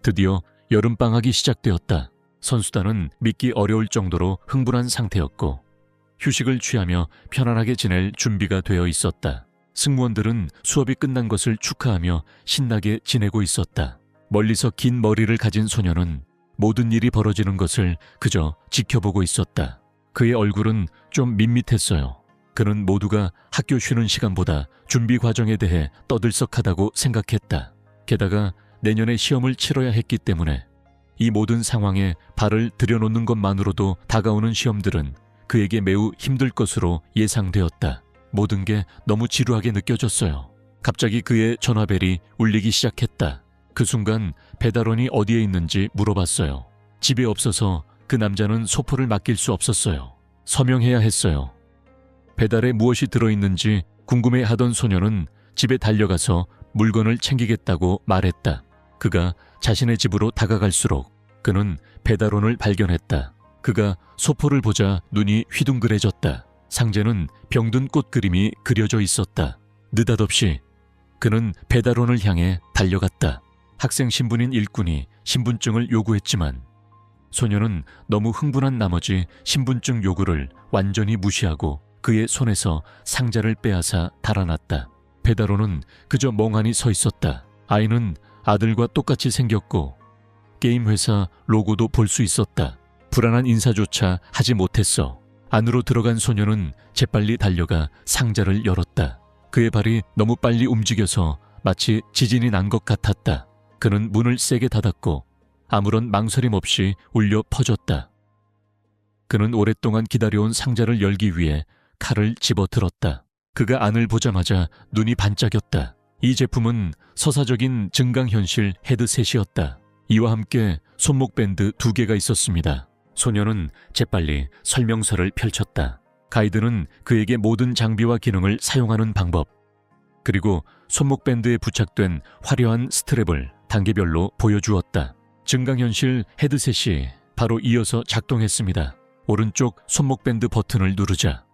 드디어 여름방학이 시작되었다. 선수단은 믿기 어려울 정도로 흥분한 상태였고 휴식을 취하며 편안하게 지낼 준비가 되어 있었다. 승무원들은 수업이 끝난 것을 축하하며 신나게 지내고 있었다. 멀리서 긴 머리를 가진 소녀는 모든 일이 벌어지는 것을 그저 지켜보고 있었다. 그의 얼굴은 좀 밋밋했어요. 그는 모두가 학교 쉬는 시간보다 준비 과정에 대해 떠들썩하다고 생각했다. 게다가 내년에 시험을 치러야 했기 때문에 이 모든 상황에 발을 들여놓는 것만으로도 다가오는 시험들은 그에게 매우 힘들 것으로 예상되었다. 모든 게 너무 지루하게 느껴졌어요. 갑자기 그의 전화벨이 울리기 시작했다. 그 순간 배달원이 어디에 있는지 물어봤어요. 집에 없어서 그 남자는 소포를 맡길 수 없었어요. 서명해야 했어요. 배달에 무엇이 들어있는지 궁금해하던 소녀는 집에 달려가서 물건을 챙기겠다고 말했다. 그가 자신의 집으로 다가갈수록 그는 배달원을 발견했다. 그가 소포를 보자 눈이 휘둥그레졌다. 상자는 병든 꽃 그림이 그려져 있었다. 느닷없이 그는 배달원을 향해 달려갔다. 학생 신분인 일꾼이 신분증을 요구했지만 소녀는 너무 흥분한 나머지 신분증 요구를 완전히 무시하고 그의 손에서 상자를 빼앗아 달아났다. 배달원은 그저 멍하니 서 있었다. 아이는 아들과 똑같이 생겼고 게임 회사 로고도 볼 수 있었다. 불안한 인사조차 하지 못했어. 안으로 들어간 소녀는 재빨리 달려가 상자를 열었다. 그의 발이 너무 빨리 움직여서 마치 지진이 난 것 같았다. 그는 문을 세게 닫았고 아무런 망설임 없이 울려 퍼졌다. 그는 오랫동안 기다려온 상자를 열기 위해 칼을 집어들었다. 그가 안을 보자마자 눈이 반짝였다. 이 제품은 서사적인 증강현실 헤드셋이었다. 이와 함께 손목 밴드 2개가 있었습니다. 소녀는 재빨리 설명서를 펼쳤다. 가이드는 그에게 모든 장비와 기능을 사용하는 방법, 그리고 손목 밴드에 부착된 화려한 스트랩을 단계별로 보여주었다. 증강현실 헤드셋이 바로 이어서 작동했습니다. 오른쪽 손목 밴드 버튼을 누르자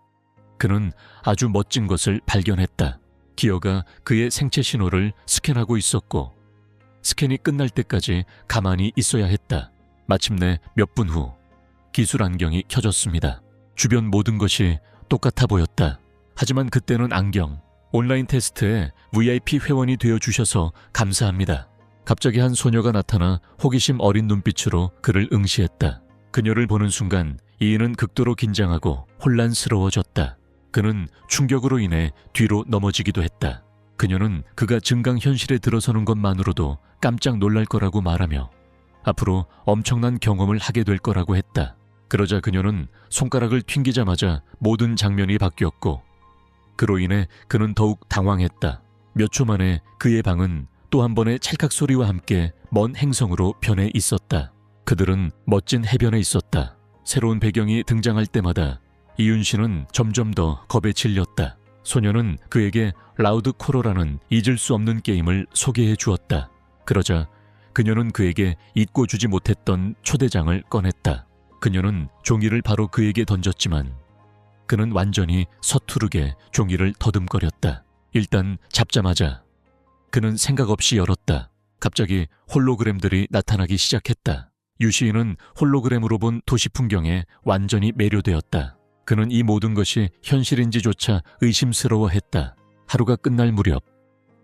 그는 아주 멋진 것을 발견했다. 기어가 그의 생체 신호를 스캔하고 있었고 스캔이 끝날 때까지 가만히 있어야 했다. 마침내 몇 분 후 기술 안경이 켜졌습니다. 주변 모든 것이 똑같아 보였다. 하지만 그때는 안경, 온라인 테스트에 VIP 회원이 되어주셔서 감사합니다. 갑자기 한 소녀가 나타나 호기심 어린 눈빛으로 그를 응시했다. 그녀를 보는 순간 이인은 극도로 긴장하고 혼란스러워졌다. 그는 충격으로 인해 뒤로 넘어지기도 했다. 그녀는 그가 증강현실에 들어서는 것만으로도 깜짝 놀랄 거라고 말하며 앞으로 엄청난 경험을 하게 될 거라고 했다. 그러자 그녀는 손가락을 튕기자마자 모든 장면이 바뀌었고 그로 인해 그는 더욱 당황했다. 몇 초 만에 그의 방은 또 한 번의 찰칵 소리와 함께 먼 행성으로 변해 있었다. 그들은 멋진 해변에 있었다. 새로운 배경이 등장할 때마다 이윤 씨는 점점 더 겁에 질렸다. 소녀는 그에게 라우드 코러라는 잊을 수 없는 게임을 소개해 주었다. 그러자 그녀는 그에게 잊고 주지 못했던 초대장을 꺼냈다. 그녀는 종이를 바로 그에게 던졌지만 그는 완전히 서투르게 종이를 더듬거렸다. 일단 잡자마자 그는 생각 없이 열었다. 갑자기 홀로그램들이 나타나기 시작했다. 유시인은 홀로그램으로 본 도시 풍경에 완전히 매료되었다. 그는 이 모든 것이 현실인지조차 의심스러워했다. 하루가 끝날 무렵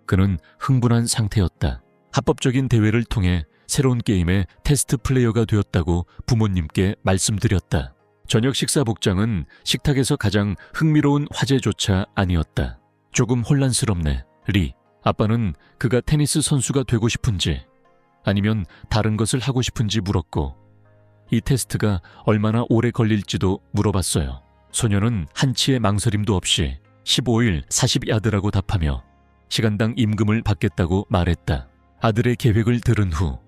그는 흥분한 상태였다. 합법적인 대회를 통해 새로운 게임의 테스트 플레이어가 되었다고 부모님께 말씀드렸다. 저녁 식사 복장은 식탁에서 가장 흥미로운 화제조차 아니었다. 조금 혼란스럽네, 리. 아빠는 그가 테니스 선수가 되고 싶은지 아니면 다른 것을 하고 싶은지 물었고 이 테스트가 얼마나 오래 걸릴지도 물어봤어요. 소녀는 한치의 망설임도 없이 15일 40야드라고 답하며 시간당 임금을 받겠다고 말했다. 아들의 계획을 들은 후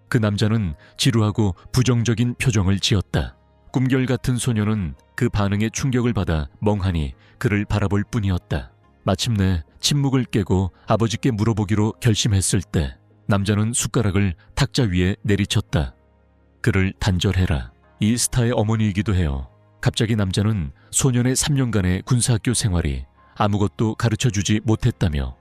그 남자는 지루하고 부정적인 표정을 지었다. 꿈결 같은 소녀는 그 반응에 충격을 받아 멍하니 그를 바라볼 뿐이었다. 마침내 침묵을 깨고 아버지께 물어보기로 결심했을 때 남자는 숟가락을 탁자 위에 내리쳤다. 그를 단절해라. 이 스타의 어머니이기도 해요. 갑자기 남자는 소년의 3년간의 군사학교 생활이 아무것도 가르쳐주지 못했다며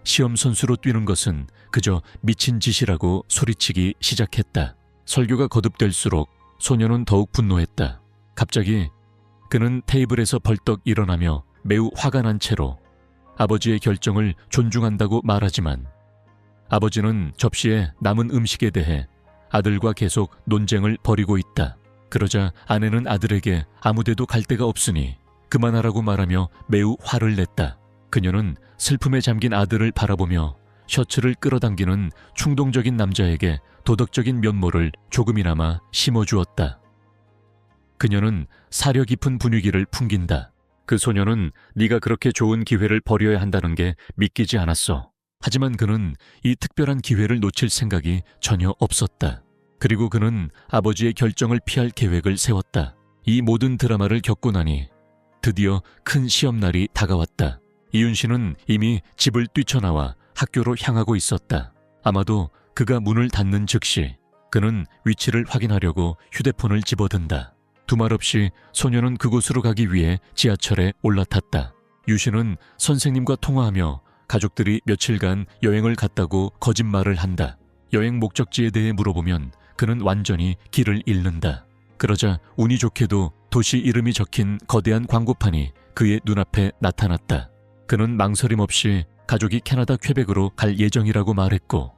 시험 선수로 뛰는 것은 그저 미친 짓이라고 소리치기 시작했다. 설교가 거듭될수록 소녀는 더욱 분노했다. 갑자기 그는 테이블에서 벌떡 일어나며 매우 화가 난 채로 아버지의 결정을 존중한다고 말하지만 아버지는 접시에 남은 음식에 대해 아들과 계속 논쟁을 벌이고 있다. 그러자 아내는 아들에게 아무데도 갈 데가 없으니 그만하라고 말하며 매우 화를 냈다. 그녀는 슬픔에 잠긴 아들을 바라보며 셔츠를 끌어당기는 충동적인 남자에게 도덕적인 면모를 조금이나마 심어주었다. 그녀는 사려 깊은 분위기를 풍긴다. 그 소녀는 네가 그렇게 좋은 기회를 버려야 한다는 게 믿기지 않았어. 하지만 그는 이 특별한 기회를 놓칠 생각이 전혀 없었다. 그리고 그는 아버지의 결정을 피할 계획을 세웠다. 이 모든 드라마를 겪고 나니 드디어 큰 시험날이 다가왔다. 이윤 씨는 이미 집을 뛰쳐나와 학교로 향하고 있었다. 아마도 그가 문을 닫는 즉시 그는 위치를 확인하려고 휴대폰을 집어든다. 두말 없이 소녀는 그곳으로 가기 위해 지하철에 올라탔다. 유 씨는 선생님과 통화하며 가족들이 며칠간 여행을 갔다고 거짓말을 한다. 여행 목적지에 대해 물어보면 그는 완전히 길을 잃는다. 그러자 운이 좋게도 도시 이름이 적힌 거대한 광고판이 그의 눈앞에 나타났다. 그는 망설임 없이 가족이 캐나다 퀘벡으로 갈 예정이라고 말했고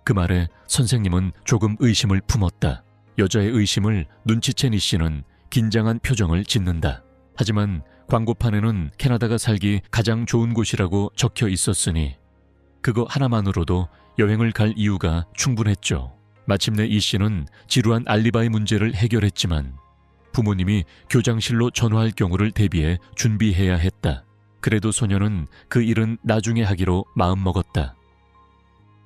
그 말에 선생님은 조금 의심을 품었다. 여자의 의심을 눈치챈 이 씨는 긴장한 표정을 짓는다. 하지만 광고판에는 캐나다가 살기 가장 좋은 곳이라고 적혀 있었으니 그거 하나만으로도 여행을 갈 이유가 충분했죠. 마침내 이 씨는 지루한 알리바이 문제를 해결했지만 부모님이 교장실로 전화할 경우를 대비해 준비해야 했다. 그래도 소녀는 그 일은 나중에 하기로 마음먹었다.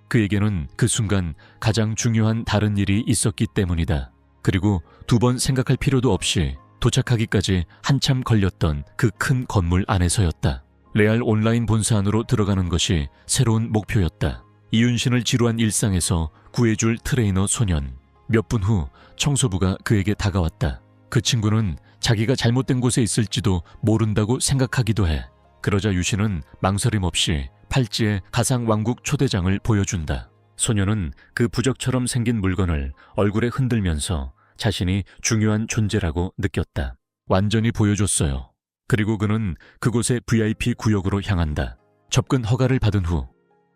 그에게는 그 순간 가장 중요한 다른 일이 있었기 때문이다. 그리고 두 번 생각할 필요도 없이 도착하기까지 한참 걸렸던 그 큰 건물 안에서였다. 레알 온라인 본사 안으로 들어가는 것이 새로운 목표였다. 이윤신을 지루한 일상에서 구해줄 트레이너 소년. 몇 분 후 청소부가 그에게 다가왔다. 그 친구는 자기가 잘못된 곳에 있을지도 모른다고 생각하기도 해. 그러자 유신은 망설임 없이 팔찌에 가상 왕국 초대장을 보여준다. 소녀는 그 부적처럼 생긴 물건을 얼굴에 흔들면서 자신이 중요한 존재라고 느꼈다. 완전히 보여줬어요. 그리고 그는 그곳의 VIP 구역으로 향한다. 접근 허가를 받은 후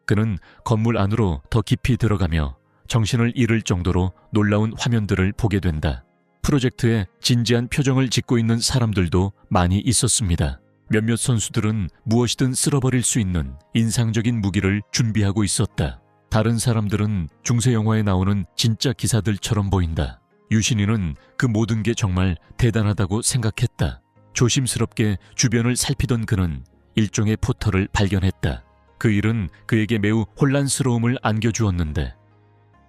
그는 건물 안으로 더 깊이 들어가며 정신을 잃을 정도로 놀라운 화면들을 보게 된다. 프로젝트에 진지한 표정을 짓고 있는 사람들도 많이 있었습니다. 몇몇 선수들은 무엇이든 쓸어버릴 수 있는 인상적인 무기를 준비하고 있었다. 다른 사람들은 중세 영화에 나오는 진짜 기사들처럼 보인다. 유신이는 그 모든 게 정말 대단하다고 생각했다. 조심스럽게 주변을 살피던 그는 일종의 포털을 발견했다. 그 일은 그에게 매우 혼란스러움을 안겨주었는데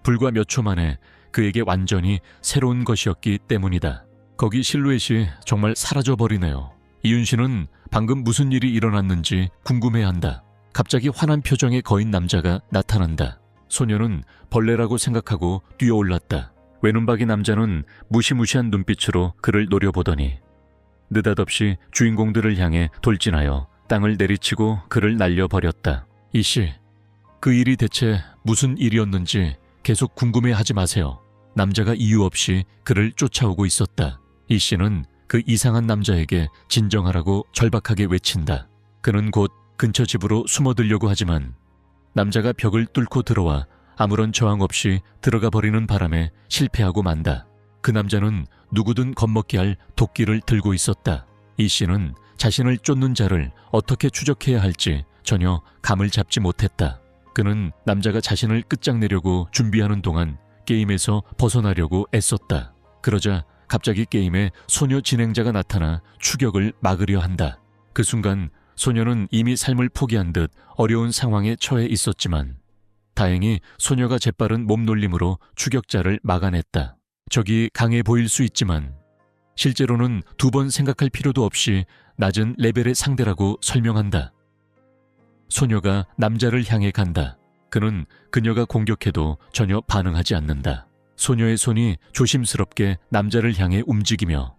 불과 몇 초 만에 그에게 완전히 새로운 것이었기 때문이다. 거기 실루엣이 정말 사라져버리네요. 이윤 씨는 방금 무슨 일이 일어났는지 궁금해한다. 갑자기 화난 표정의 거인 남자가 나타난다. 소녀는 벌레라고 생각하고 뛰어올랐다. 외눈박이 남자는 무시무시한 눈빛으로 그를 노려보더니 느닷없이 주인공들을 향해 돌진하여 땅을 내리치고 그를 날려버렸다. 이씨, 그 일이 대체 무슨 일이었는지 계속 궁금해하지 마세요. 남자가 이유 없이 그를 쫓아오고 있었다. 이씨는 그 이상한 남자에게 진정하라고 절박하게 외친다. 그는 곧 근처 집으로 숨어들려고 하지만 남자가 벽을 뚫고 들어와 아무런 저항 없이 들어가 버리는 바람에 실패하고 만다. 그 남자는 누구든 겁먹게 할 도끼를 들고 있었다. 이 씨는 자신을 쫓는 자를 어떻게 추적해야 할지 전혀 감을 잡지 못했다. 그는 남자가 자신을 끝장내려고 준비하는 동안 게임에서 벗어나려고 애썼다. 그러자 갑자기 게임에 소녀 진행자가 나타나 추격을 막으려 한다. 그 순간 소녀는 이미 삶을 포기한 듯 어려운 상황에 처해 있었지만 다행히 소녀가 재빠른 몸놀림으로 추격자를 막아냈다. 적이 강해 보일 수 있지만 실제로는 두 번 생각할 필요도 없이 낮은 레벨의 상대라고 설명한다. 소녀가 남자를 향해 간다. 그는 그녀가 공격해도 전혀 반응하지 않는다. 소녀의 손이 조심스럽게 남자를 향해 움직이며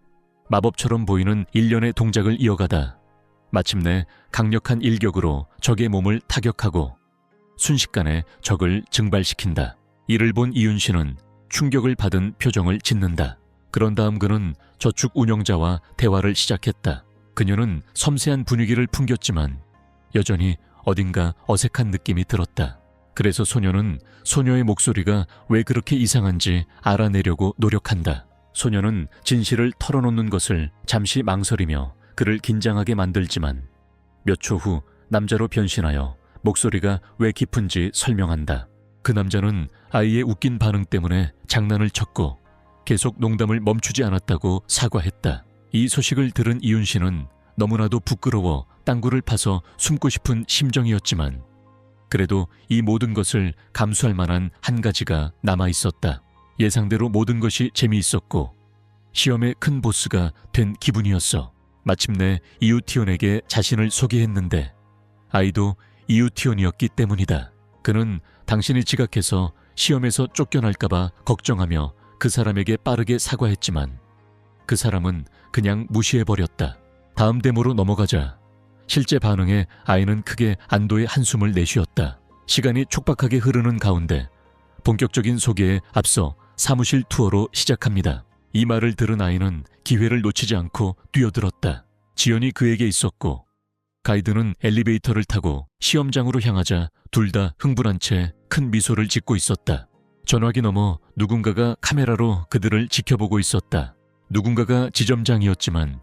마법처럼 보이는 일련의 동작을 이어가다 마침내 강력한 일격으로 적의 몸을 타격하고 순식간에 적을 증발시킨다. 이를 본 이윤신은 충격을 받은 표정을 짓는다. 그런 다음 그는 저축 운영자와 대화를 시작했다. 그녀는 섬세한 분위기를 풍겼지만 여전히 어딘가 어색한 느낌이 들었다. 그래서 소녀는 소녀의 목소리가 왜 그렇게 이상한지 알아내려고 노력한다. 소녀는 진실을 털어놓는 것을 잠시 망설이며 그를 긴장하게 만들지만 몇 초 후 남자로 변신하여 목소리가 왜 깊은지 설명한다. 그 남자는 아이의 웃긴 반응 때문에 장난을 쳤고 계속 농담을 멈추지 않았다고 사과했다. 이 소식을 들은 이윤씨는 너무나도 부끄러워 땅굴을 파서 숨고 싶은 심정이었지만 그래도 이 모든 것을 감수할 만한 한 가지가 남아있었다. 예상대로 모든 것이 재미있었고 시험의 큰 보스가 된 기분이었어. 마침내 이유티온에게 자신을 소개했는데 아이도 이유티온이었기 때문이다. 그는 당신이 지각해서 시험에서 쫓겨날까봐 걱정하며 그 사람에게 빠르게 사과했지만 그 사람은 그냥 무시해버렸다. 다음 데모로 넘어가자 실제 반응에 아이는 크게 안도의 한숨을 내쉬었다. 시간이 촉박하게 흐르는 가운데 본격적인 소개에 앞서 사무실 투어로 시작합니다. 이 말을 들은 아이는 기회를 놓치지 않고 뛰어들었다. 지연이 그에게 있었고 가이드는 엘리베이터를 타고 시험장으로 향하자 둘 다 흥분한 채 큰 미소를 짓고 있었다. 전화기 너머 누군가가 카메라로 그들을 지켜보고 있었다. 누군가가 지점장이었지만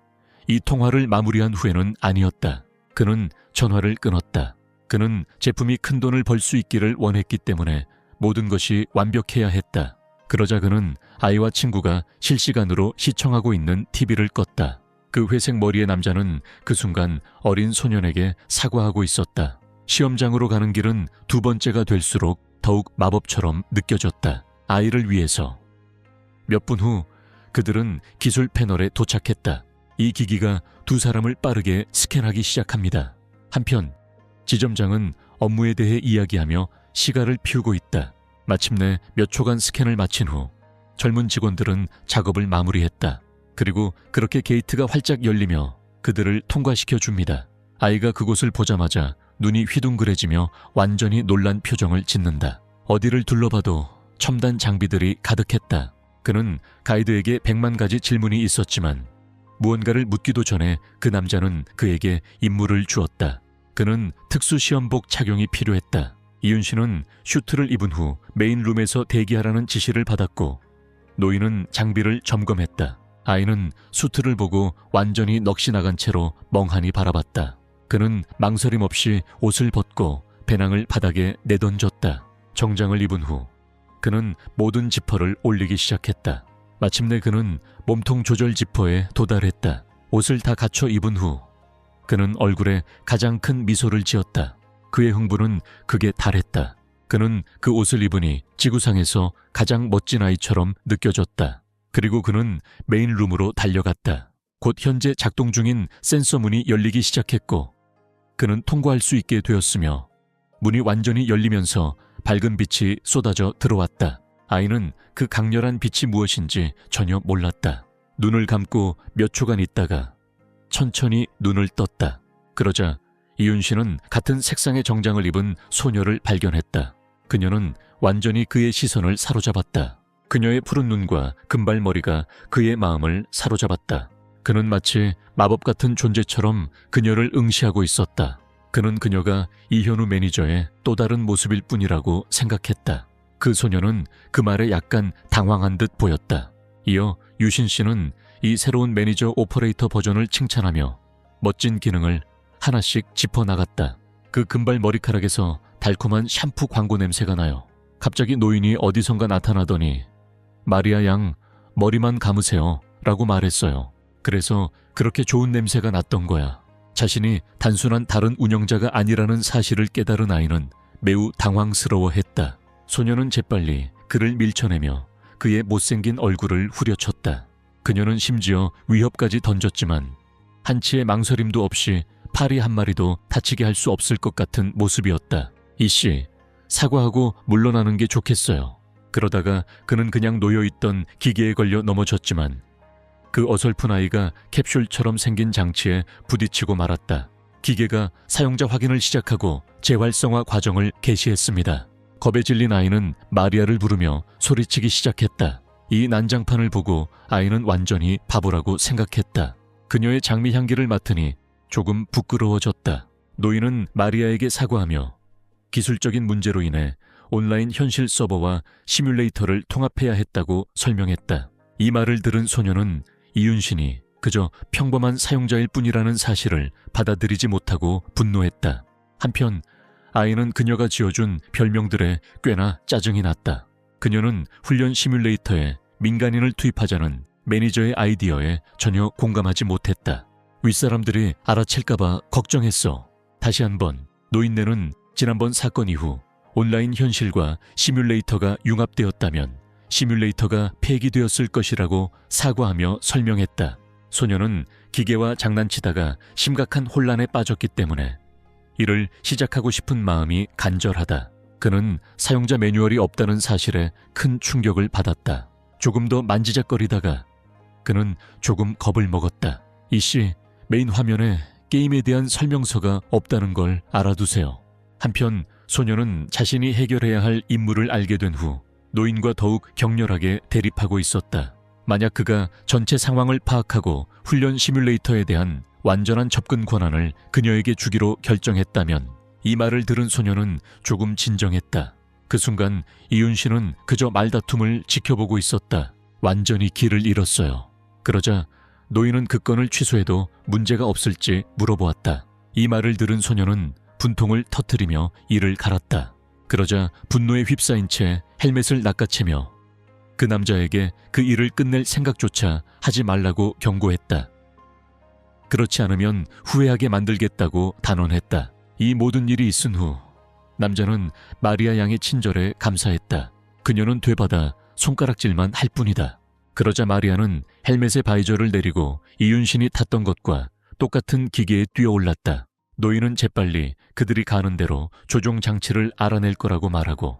이 통화를 마무리한 후에는 아니었다. 그는 전화를 끊었다. 그는 제품이 큰 돈을 벌 수 있기를 원했기 때문에 모든 것이 완벽해야 했다. 그러자 그는 아이와 친구가 실시간으로 시청하고 있는 TV를 껐다. 그 회색 머리의 남자는 그 순간 어린 소년에게 사과하고 있었다. 시험장으로 가는 길은 두 번째가 될수록 더욱 마법처럼 느껴졌다. 아이를 위해서. 몇 분 후 그들은 기술 패널에 도착했다. 이 기기가 두 사람을 빠르게 스캔하기 시작합니다. 한편 지점장은 업무에 대해 이야기하며 시간을 피우고 있다. 마침내 몇 초간 스캔을 마친 후 젊은 직원들은 작업을 마무리했다. 그리고 그렇게 게이트가 활짝 열리며 그들을 통과시켜 줍니다. 아이가 그곳을 보자마자 눈이 휘둥그레지며 완전히 놀란 표정을 짓는다. 어디를 둘러봐도 첨단 장비들이 가득했다. 그는 가이드에게 100만 가지 질문이 있었지만 무언가를 묻기도 전에 그 남자는 그에게 임무를 주었다. 그는 특수시험복 착용이 필요했다. 이윤씨는 슈트를 입은 후 메인룸에서 대기하라는 지시를 받았고 노인은 장비를 점검했다. 아이는 수트를 보고 완전히 넋이 나간 채로 멍하니 바라봤다. 그는 망설임 없이 옷을 벗고 배낭을 바닥에 내던졌다. 정장을 입은 후 그는 모든 지퍼를 올리기 시작했다. 마침내 그는 몸통 조절 지퍼에 도달했다. 옷을 다 갖춰 입은 후 그는 얼굴에 가장 큰 미소를 지었다. 그의 흥분은 극에 달했다. 그는 그 옷을 입으니 지구상에서 가장 멋진 아이처럼 느껴졌다. 그리고 그는 메인룸으로 달려갔다. 곧 현재 작동 중인 센서 문이 열리기 시작했고 그는 통과할 수 있게 되었으며 문이 완전히 열리면서 밝은 빛이 쏟아져 들어왔다. 아이는 그 강렬한 빛이 무엇인지 전혀 몰랐다. 눈을 감고 몇 초간 있다가 천천히 눈을 떴다. 그러자 이윤씨는 같은 색상의 정장을 입은 소녀를 발견했다. 그녀는 완전히 그의 시선을 사로잡았다. 그녀의 푸른 눈과 금발머리가 그의 마음을 사로잡았다. 그는 마치 마법 같은 존재처럼 그녀를 응시하고 있었다. 그는 그녀가 이현우 매니저의 또 다른 모습일 뿐이라고 생각했다. 그 소녀는 그 말에 약간 당황한 듯 보였다. 이어 유신 씨는 이 새로운 매니저 오퍼레이터 버전을 칭찬하며 멋진 기능을 하나씩 짚어나갔다. 그 금발 머리카락에서 달콤한 샴푸 광고 냄새가 나요. 갑자기 노인이 어디선가 나타나더니 마리아 양 머리만 감으세요 라고 말했어요. 그래서 그렇게 좋은 냄새가 났던 거야. 자신이 단순한 다른 운영자가 아니라는 사실을 깨달은 아이는 매우 당황스러워했다. 소녀는 재빨리 그를 밀쳐내며 그의 못생긴 얼굴을 후려쳤다. 그녀는 심지어 위협까지 던졌지만 한치의 망설임도 없이 파리 한 마리도 다치게 할 수 없을 것 같은 모습이었다. 이씨, 사과하고 물러나는 게 좋겠어요. 그러다가 그는 그냥 놓여있던 기계에 걸려 넘어졌지만 그 어설픈 아이가 캡슐처럼 생긴 장치에 부딪히고 말았다. 기계가 사용자 확인을 시작하고 재활성화 과정을 개시했습니다. 겁에 질린 아이는 마리아를 부르며 소리치기 시작했다. 이 난장판을 보고 아이는 완전히 바보라고 생각했다. 그녀의 장미 향기를 맡으니 조금 부끄러워졌다. 노인은 마리아에게 사과하며 기술적인 문제로 인해 온라인 현실 서버와 시뮬레이터를 통합해야 했다고 설명했다. 이 말을 들은 소녀는 이윤신이 그저 평범한 사용자일 뿐이라는 사실을 받아들이지 못하고 분노했다. 한편 아이는 그녀가 지어준 별명들에 꽤나 짜증이 났다. 그녀는 훈련 시뮬레이터에 민간인을 투입하자는 매니저의 아이디어에 전혀 공감하지 못했다. 윗사람들이 알아챌까봐 걱정했어. 다시 한번 노인네는 지난번 사건 이후 온라인 현실과 시뮬레이터가 융합되었다면 시뮬레이터가 폐기되었을 것이라고 사과하며 설명했다. 소녀는 기계와 장난치다가 심각한 혼란에 빠졌기 때문에 이를 시작하고 싶은 마음이 간절하다. 그는 사용자 매뉴얼이 없다는 사실에 큰 충격을 받았다. 조금 더 만지작거리다가 그는 조금 겁을 먹었다. 이씨, 메인 화면에 게임에 대한 설명서가 없다는 걸 알아두세요. 한편 소녀는 자신이 해결해야 할 임무를 알게 된 후 노인과 더욱 격렬하게 대립하고 있었다. 만약 그가 전체 상황을 파악하고 훈련 시뮬레이터에 대한 완전한 접근 권한을 그녀에게 주기로 결정했다면 이 말을 들은 소녀는 조금 진정했다. 그 순간 이윤신은 그저 말다툼을 지켜보고 있었다. 완전히 길을 잃었어요. 그러자 노인은 그 건을 취소해도 문제가 없을지 물어보았다. 이 말을 들은 소녀는 분통을 터뜨리며 이를 갈았다. 그러자 분노에 휩싸인 채 헬멧을 낚아채며 그 남자에게 그 일을 끝낼 생각조차 하지 말라고 경고했다. 그렇지 않으면 후회하게 만들겠다고 단언했다. 이 모든 일이 있은 후 남자는 마리아 양의 친절에 감사했다. 그녀는 되받아 손가락질만 할 뿐이다. 그러자 마리아는 헬멧의 바이저를 내리고 이윤신이 탔던 것과 똑같은 기계에 뛰어올랐다. 노인은 재빨리 그들이 가는 대로 조종 장치를 알아낼 거라고 말하고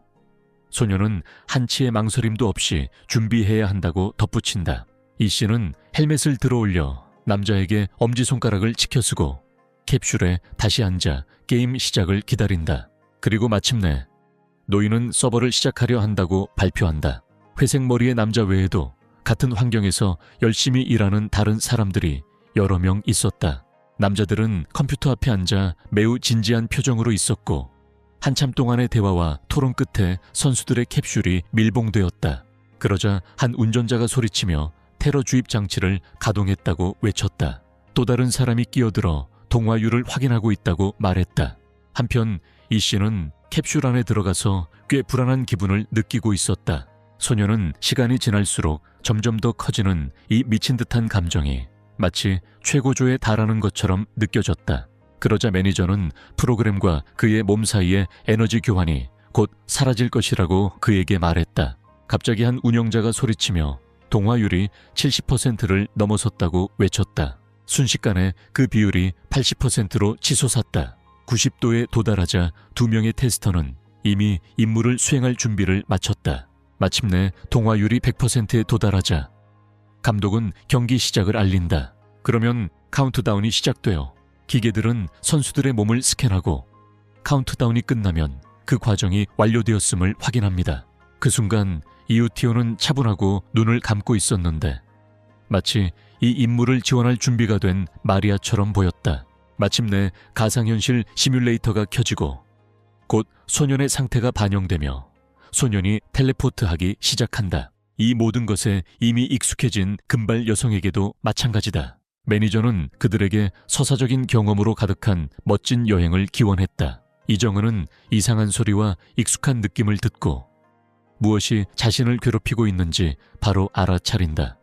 소녀는 한치의 망설임도 없이 준비해야 한다고 덧붙인다. 이 씨는 헬멧을 들어올려 남자에게 엄지손가락을 치켜쓰고 캡슐에 다시 앉아 게임 시작을 기다린다. 그리고 마침내 노인은 서버를 시작하려 한다고 발표한다. 회색 머리의 남자 외에도 같은 환경에서 열심히 일하는 다른 사람들이 여러 명 있었다. 남자들은 컴퓨터 앞에 앉아 매우 진지한 표정으로 있었고 한참 동안의 대화와 토론 끝에 선수들의 캡슐이 밀봉되었다. 그러자 한 운전자가 소리치며 테러 주입 장치를 가동했다고 외쳤다. 또 다른 사람이 끼어들어 동화율을 확인하고 있다고 말했다. 한편 이 씨는 캡슐 안에 들어가서 꽤 불안한 기분을 느끼고 있었다. 소녀는 시간이 지날수록 점점 더 커지는 이 미친 듯한 감정이 마치 최고조에 달하는 것처럼 느껴졌다. 그러자 매니저는 프로그램과 그의 몸 사이의 에너지 교환이 곧 사라질 것이라고 그에게 말했다. 갑자기 한 운영자가 소리치며 동화율이 70%를 넘어섰다고 외쳤다. 순식간에 그 비율이 80%로 치솟았다. 90도에 도달하자 두 명의 테스터는 이미 임무를 수행할 준비를 마쳤다. 마침내 동화율이 100%에 도달하자 감독은 경기 시작을 알린다. 그러면 카운트다운이 시작되어 기계들은 선수들의 몸을 스캔하고 카운트다운이 끝나면 그 과정이 완료되었음을 확인합니다. 그 순간 이우티오는 차분하고 눈을 감고 있었는데 마치 이 임무를 지원할 준비가 된 마리아처럼 보였다. 마침내 가상현실 시뮬레이터가 켜지고 곧 소년의 상태가 반영되며 소년이 텔레포트하기 시작한다. 이 모든 것에 이미 익숙해진 금발 여성에게도 마찬가지다. 매니저는 그들에게 서사적인 경험으로 가득한 멋진 여행을 기원했다. 이정은은 이상한 소리와 익숙한 느낌을 듣고 무엇이 자신을 괴롭히고 있는지 바로 알아차린다.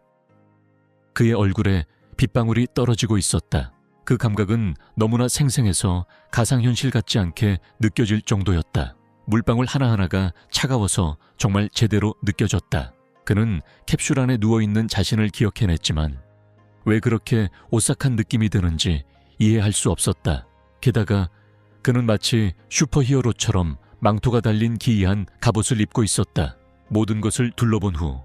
그의 얼굴에 빗방울이 떨어지고 있었다. 그 감각은 너무나 생생해서 가상현실 같지 않게 느껴질 정도였다. 물방울 하나하나가 차가워서 정말 제대로 느껴졌다. 그는 캡슐 안에 누워있는 자신을 기억해냈지만 왜 그렇게 오싹한 느낌이 드는지 이해할 수 없었다. 게다가 그는 마치 슈퍼히어로처럼 망토가 달린 기이한 갑옷을 입고 있었다. 모든 것을 둘러본 후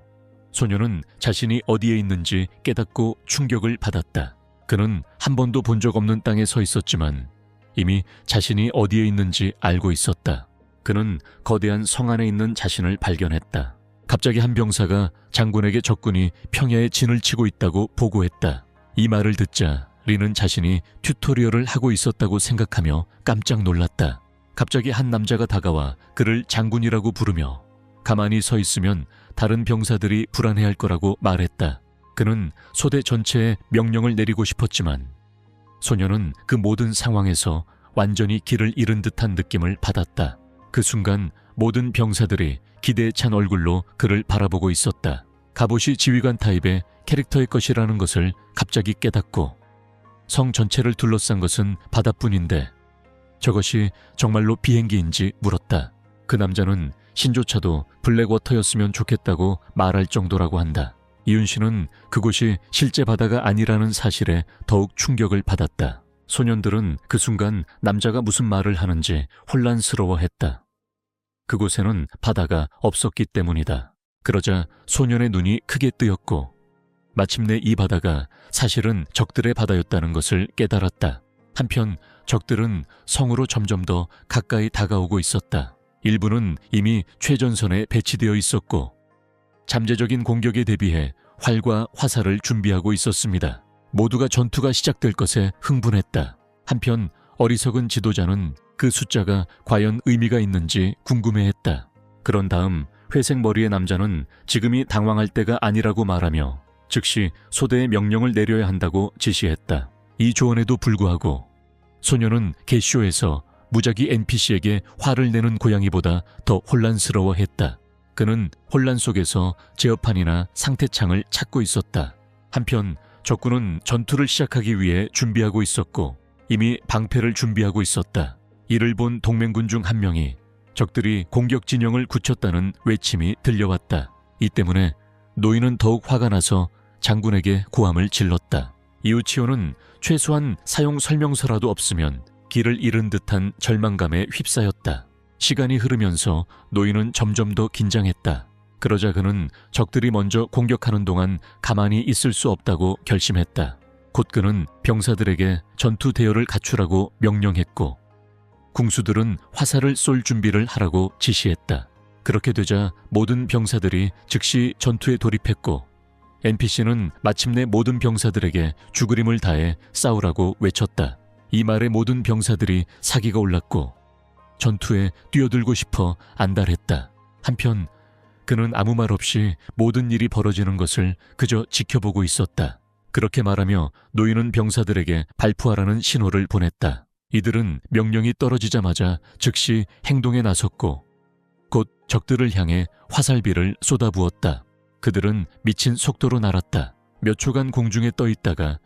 소녀는 자신이 어디에 있는지 깨닫고 충격을 받았다. 그는 한 번도 본 적 없는 땅에 서 있었지만 이미 자신이 어디에 있는지 알고 있었다. 그는 거대한 성 안에 있는 자신을 발견했다. 갑자기 한 병사가 장군에게 적군이 평야에 진을 치고 있다고 보고했다. 이 말을 듣자 리는 자신이 튜토리얼을 하고 있었다고 생각하며 깜짝 놀랐다. 갑자기 한 남자가 다가와 그를 장군이라고 부르며 가만히 서 있으면 다른 병사들이 불안해할 거라고 말했다. 그는 소대 전체에 명령을 내리고 싶었지만 소녀는 그 모든 상황에서 완전히 길을 잃은 듯한 느낌을 받았다. 그 순간 모든 병사들이 기대에 찬 얼굴로 그를 바라보고 있었다. 갑옷이 지휘관 타입의 캐릭터의 것이라는 것을 갑자기 깨닫고 성 전체를 둘러싼 것은 바다뿐인데 저것이 정말로 비행기인지 물었다. 그 남자는 신조차도 블랙워터였으면 좋겠다고 말할 정도라고 한다. 이윤 씨는 그곳이 실제 바다가 아니라는 사실에 더욱 충격을 받았다. 소년들은 그 순간 남자가 무슨 말을 하는지 혼란스러워했다. 그곳에는 바다가 없었기 때문이다. 그러자 소년의 눈이 크게 뜨였고 마침내 이 바다가 사실은 적들의 바다였다는 것을 깨달았다. 한편 적들은 성으로 점점 더 가까이 다가오고 있었다. 일부는 이미 최전선에 배치되어 있었고 잠재적인 공격에 대비해 활과 화살을 준비하고 있었습니다. 모두가 전투가 시작될 것에 흥분했다. 한편 어리석은 지도자는 그 숫자가 과연 의미가 있는지 궁금해했다. 그런 다음 회색 머리의 남자는 지금이 당황할 때가 아니라고 말하며 즉시 소대에 명령을 내려야 한다고 지시했다. 이 조언에도 불구하고 소녀는 개쇼에서 무작위 NPC에게 화를 내는 고양이보다 더 혼란스러워했다. 그는 혼란 속에서 제어판이나 상태창을 찾고 있었다. 한편 적군은 전투를 시작하기 위해 준비하고 있었고 이미 방패를 준비하고 있었다. 이를 본 동맹군 중 한 명이 적들이 공격 진영을 굳혔다는 외침이 들려왔다. 이 때문에 노인은 더욱 화가 나서 장군에게 고함을 질렀다. 이우치오는 최소한 사용 설명서라도 없으면 길을 잃은 듯한 절망감에 휩싸였다. 시간이 흐르면서 노인은 점점 더 긴장했다. 그러자 그는 적들이 먼저 공격하는 동안 가만히 있을 수 없다고 결심했다. 곧 그는 병사들에게 전투 대열을 갖추라고 명령했고 궁수들은 화살을 쏠 준비를 하라고 지시했다. 그렇게 되자 모든 병사들이 즉시 전투에 돌입했고 NPC는 마침내 모든 병사들에게 죽으림을 다해 싸우라고 외쳤다. 이 말에 모든 병사들이 사기가 올랐고 전투에 뛰어들고 싶어 안달했다. 한편 그는 아무 말 없이 모든 일이 벌어지는 것을 그저 지켜보고 있었다. 그렇게 말하며 노인은 병사들에게 발포하라는 신호를 보냈다. 이들은 명령이 떨어지자마자 즉시 행동에 나섰고 곧 적들을 향해 화살비를 쏟아부었다. 그들은 미친 속도로 날았다. 몇 초간 공중에 떠 있다가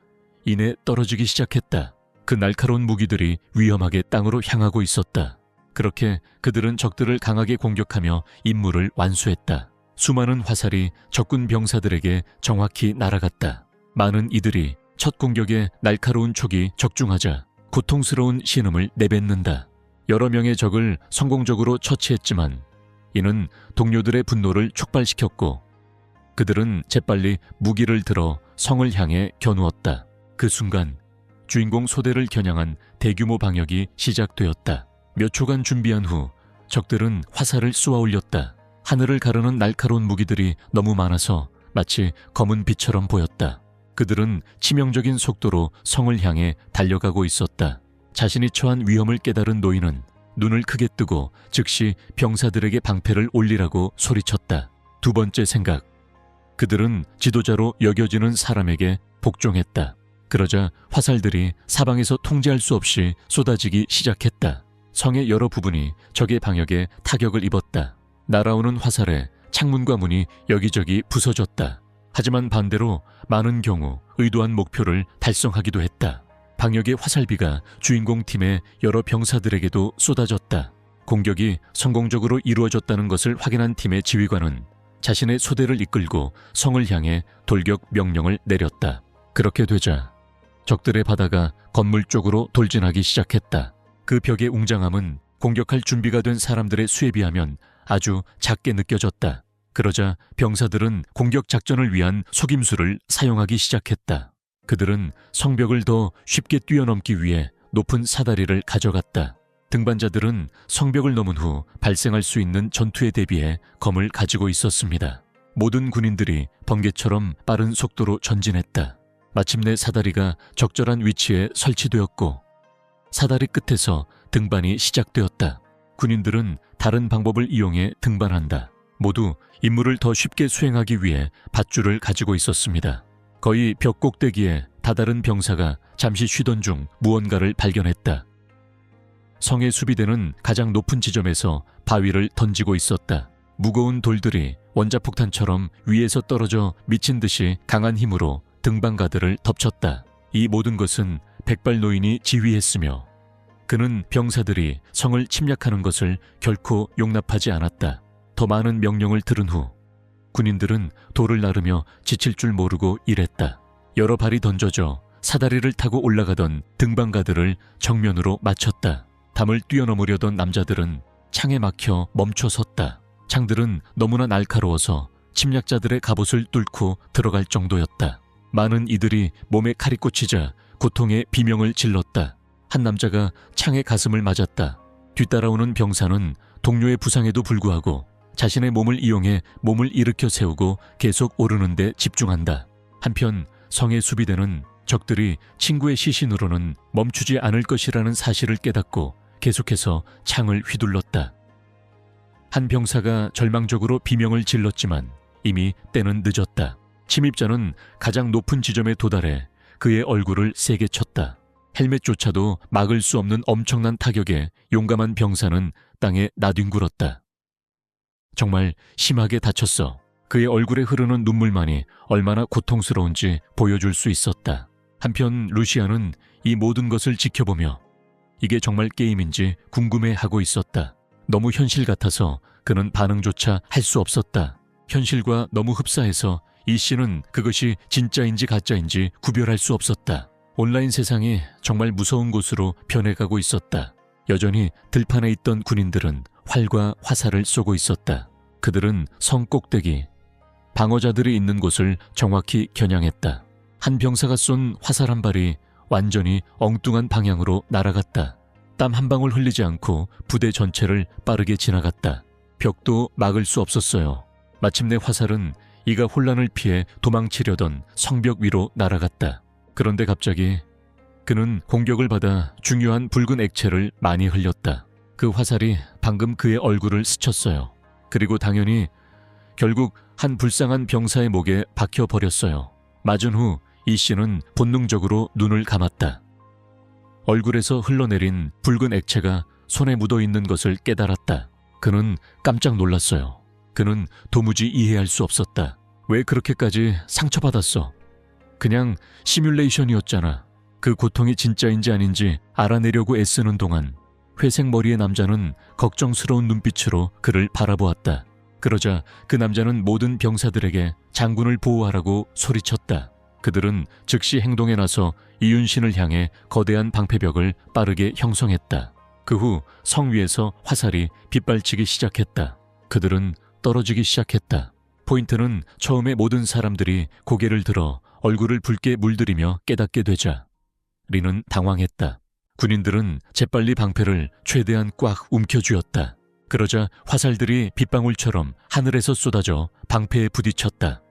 이내 떨어지기 시작했다. 그 날카로운 무기들이 위험하게 땅으로 향하고 있었다. 그렇게 그들은 적들을 강하게 공격하며 임무를 완수했다. 수많은 화살이 적군 병사들에게 정확히 날아갔다. 많은 이들이 첫 공격에 날카로운 촉이 적중하자 고통스러운 신음을 내뱉는다. 여러 명의 적을 성공적으로 처치했지만 이는 동료들의 분노를 촉발시켰고 그들은 재빨리 무기를 들어 성을 향해 겨누었다. 그 순간 주인공 소대를 겨냥한 대규모 방역이 시작되었다. 몇 초간 준비한 후 적들은 화살을 쏘아 올렸다. 하늘을 가르는 날카로운 무기들이 너무 많아서 마치 검은 빛처럼 보였다. 그들은 치명적인 속도로 성을 향해 달려가고 있었다. 자신이 처한 위험을 깨달은 노인은 눈을 크게 뜨고 즉시 병사들에게 방패를 올리라고 소리쳤다. 두 번째 생각. 그들은 지도자로 여겨지는 사람에게 복종했다. 그러자 화살들이 사방에서 통제할 수 없이 쏟아지기 시작했다. 성의 여러 부분이 적의 방역에 타격을 입었다. 날아오는 화살에 창문과 문이 여기저기 부서졌다. 하지만 반대로 많은 경우 의도한 목표를 달성하기도 했다. 방역의 화살비가 주인공 팀의 여러 병사들에게도 쏟아졌다. 공격이 성공적으로 이루어졌다는 것을 확인한 팀의 지휘관은 자신의 소대를 이끌고 성을 향해 돌격 명령을 내렸다. 그렇게 되자 적들의 바다가 건물 쪽으로 돌진하기 시작했다. 그 벽의 웅장함은 공격할 준비가 된 사람들의 수에 비하면 아주 작게 느껴졌다. 그러자 병사들은 공격 작전을 위한 속임수를 사용하기 시작했다. 그들은 성벽을 더 쉽게 뛰어넘기 위해 높은 사다리를 가져갔다. 등반자들은 성벽을 넘은 후 발생할 수 있는 전투에 대비해 검을 가지고 있었습니다. 모든 군인들이 번개처럼 빠른 속도로 전진했다. 마침내 사다리가 적절한 위치에 설치되었고 사다리 끝에서 등반이 시작되었다. 군인들은 다른 방법을 이용해 등반한다. 모두 임무를 더 쉽게 수행하기 위해 밧줄을 가지고 있었습니다. 거의 벽 꼭대기에 다다른 병사가 잠시 쉬던 중 무언가를 발견했다. 성의 수비대는 가장 높은 지점에서 바위를 던지고 있었다. 무거운 돌들이 원자폭탄처럼 위에서 떨어져 미친 듯이 강한 힘으로 등반가들을 덮쳤다. 이 모든 것은 백발 노인이 지휘했으며 그는 병사들이 성을 침략하는 것을 결코 용납하지 않았다. 더 많은 명령을 들은 후 군인들은 돌을 나르며 지칠 줄 모르고 일했다. 여러 발이 던져져 사다리를 타고 올라가던 등반가들을 정면으로 맞췄다. 담을 뛰어넘으려던 남자들은 창에 막혀 멈춰 섰다. 창들은 너무나 날카로워서 침략자들의 갑옷을 뚫고 들어갈 정도였다. 많은 이들이 몸에 칼이 꽂히자 고통의 비명을 질렀다. 한 남자가 창의 가슴을 맞았다. 뒤따라오는 병사는 동료의 부상에도 불구하고 자신의 몸을 이용해 몸을 일으켜 세우고 계속 오르는 데 집중한다. 한편 성의 수비대는 적들이 친구의 시신으로는 멈추지 않을 것이라는 사실을 깨닫고 계속해서 창을 휘둘렀다. 한 병사가 절망적으로 비명을 질렀지만 이미 때는 늦었다. 침입자는 가장 높은 지점에 도달해 그의 얼굴을 세게 쳤다. 헬멧조차도 막을 수 없는 엄청난 타격에 용감한 병사는 땅에 나뒹굴었다. 정말 심하게 다쳤어. 그의 얼굴에 흐르는 눈물만이 얼마나 고통스러운지 보여줄 수 있었다. 한편 루시아는 이 모든 것을 지켜보며 이게 정말 게임인지 궁금해하고 있었다. 너무 현실 같아서 그는 반응조차 할 수 없었다. 현실과 너무 흡사해서 이 씨는 그것이 진짜인지 가짜인지 구별할 수 없었다. 온라인 세상이 정말 무서운 곳으로 변해가고 있었다. 여전히 들판에 있던 군인들은 활과 화살을 쏘고 있었다. 그들은 성 꼭대기, 방어자들이 있는 곳을 정확히 겨냥했다. 한 병사가 쏜 화살 한 발이 완전히 엉뚱한 방향으로 날아갔다. 땀 한 방울 흘리지 않고 부대 전체를 빠르게 지나갔다. 벽도 막을 수 없었어요. 마침내 화살은 이가 혼란을 피해 도망치려던 성벽 위로 날아갔다. 그런데 갑자기 그는 공격을 받아 중요한 붉은 액체를 많이 흘렸다. 그 화살이 방금 그의 얼굴을 스쳤어요. 그리고 당연히 결국 한 불쌍한 병사의 목에 박혀버렸어요. 맞은 후 이 씨는 본능적으로 눈을 감았다. 얼굴에서 흘러내린 붉은 액체가 손에 묻어있는 것을 깨달았다. 그는 깜짝 놀랐어요. 그는 도무지 이해할 수 없었다. 왜 그렇게까지 상처받았어? 그냥 시뮬레이션이었잖아. 그 고통이 진짜인지 아닌지 알아내려고 애쓰는 동안 회색 머리의 남자는 걱정스러운 눈빛으로 그를 바라보았다. 그러자 그 남자는 모든 병사들에게 장군을 보호하라고 소리쳤다. 그들은 즉시 행동에 나서 이윤신을 향해 거대한 방패벽을 빠르게 형성했다. 그 후 성 위에서 화살이 빗발치기 시작했다. 그들은 떨어지기 시작했다. 포인트는 처음에 모든 사람들이 고개를 들어 얼굴을 붉게 물들이며 깨닫게 되자 리는 당황했다. 군인들은 재빨리 방패를 최대한 꽉 움켜쥐었다. 그러자 화살들이 빗방울처럼 하늘에서 쏟아져 방패에 부딪혔다.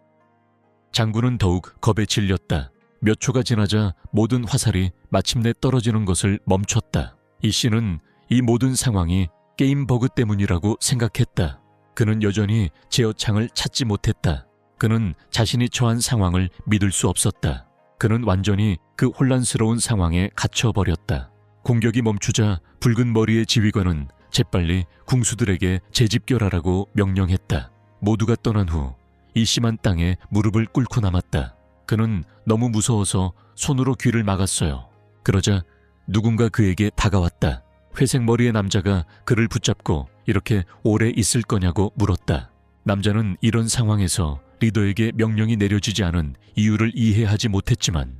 장군은 더욱 겁에 질렸다. 몇 초가 지나자 모든 화살이 마침내 떨어지는 것을 멈췄다. 이 씨는 이 모든 상황이 게임 버그 때문이라고 생각했다. 그는 여전히 제어창을 찾지 못했다. 그는 자신이 처한 상황을 믿을 수 없었다. 그는 완전히 그 혼란스러운 상황에 갇혀버렸다. 공격이 멈추자 붉은 머리의 지휘관은 재빨리 궁수들에게 재집결하라고 명령했다. 모두가 떠난 후 이 씨만 땅에 무릎을 꿇고 남았다. 그는 너무 무서워서 손으로 귀를 막았어요. 그러자 누군가 그에게 다가왔다. 회색 머리의 남자가 그를 붙잡고 이렇게 오래 있을 거냐고 물었다. 남자는 이런 상황에서 리더에게 명령이 내려지지 않은 이유를 이해하지 못했지만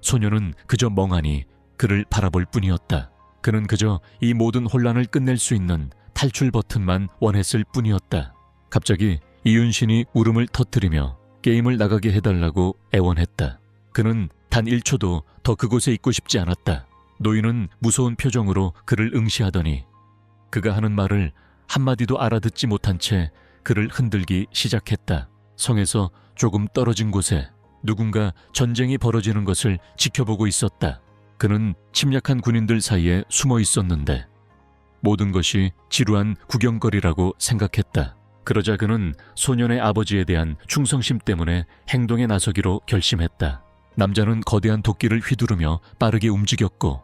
소녀는 그저 멍하니 그를 바라볼 뿐이었다. 그는 그저 이 모든 혼란을 끝낼 수 있는 탈출 버튼만 원했을 뿐이었다. 갑자기 이윤신이 울음을 터뜨리며 게임을 나가게 해달라고 애원했다. 그는 단 1초도 더 그곳에 있고 싶지 않았다. 노인은 무서운 표정으로 그를 응시하더니 그가 하는 말을 한마디도 알아듣지 못한 채 그를 흔들기 시작했다. 성에서 조금 떨어진 곳에 누군가 전쟁이 벌어지는 것을 지켜보고 있었다. 그는 침략한 군인들 사이에 숨어 있었는데 모든 것이 지루한 구경거리라고 생각했다. 그러자 그는 소년의 아버지에 대한 충성심 때문에 행동에 나서기로 결심했다. 남자는 거대한 도끼를 휘두르며 빠르게 움직였고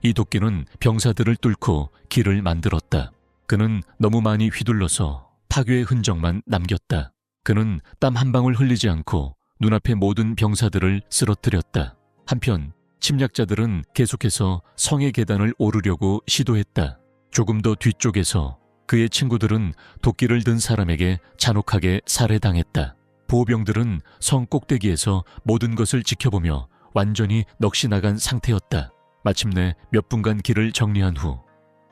이 도끼는 병사들을 뚫고 길을 만들었다. 그는 너무 많이 휘둘러서 파괴의 흔적만 남겼다. 그는 땀 한 방울 흘리지 않고 눈앞의 모든 병사들을 쓰러뜨렸다. 한편 침략자들은 계속해서 성의 계단을 오르려고 시도했다. 조금 더 뒤쪽에서 그의 친구들은 도끼를 든 사람에게 잔혹하게 살해당했다. 보호병들은 성 꼭대기에서 모든 것을 지켜보며 완전히 넋이 나간 상태였다. 마침내 몇 분간 길을 정리한 후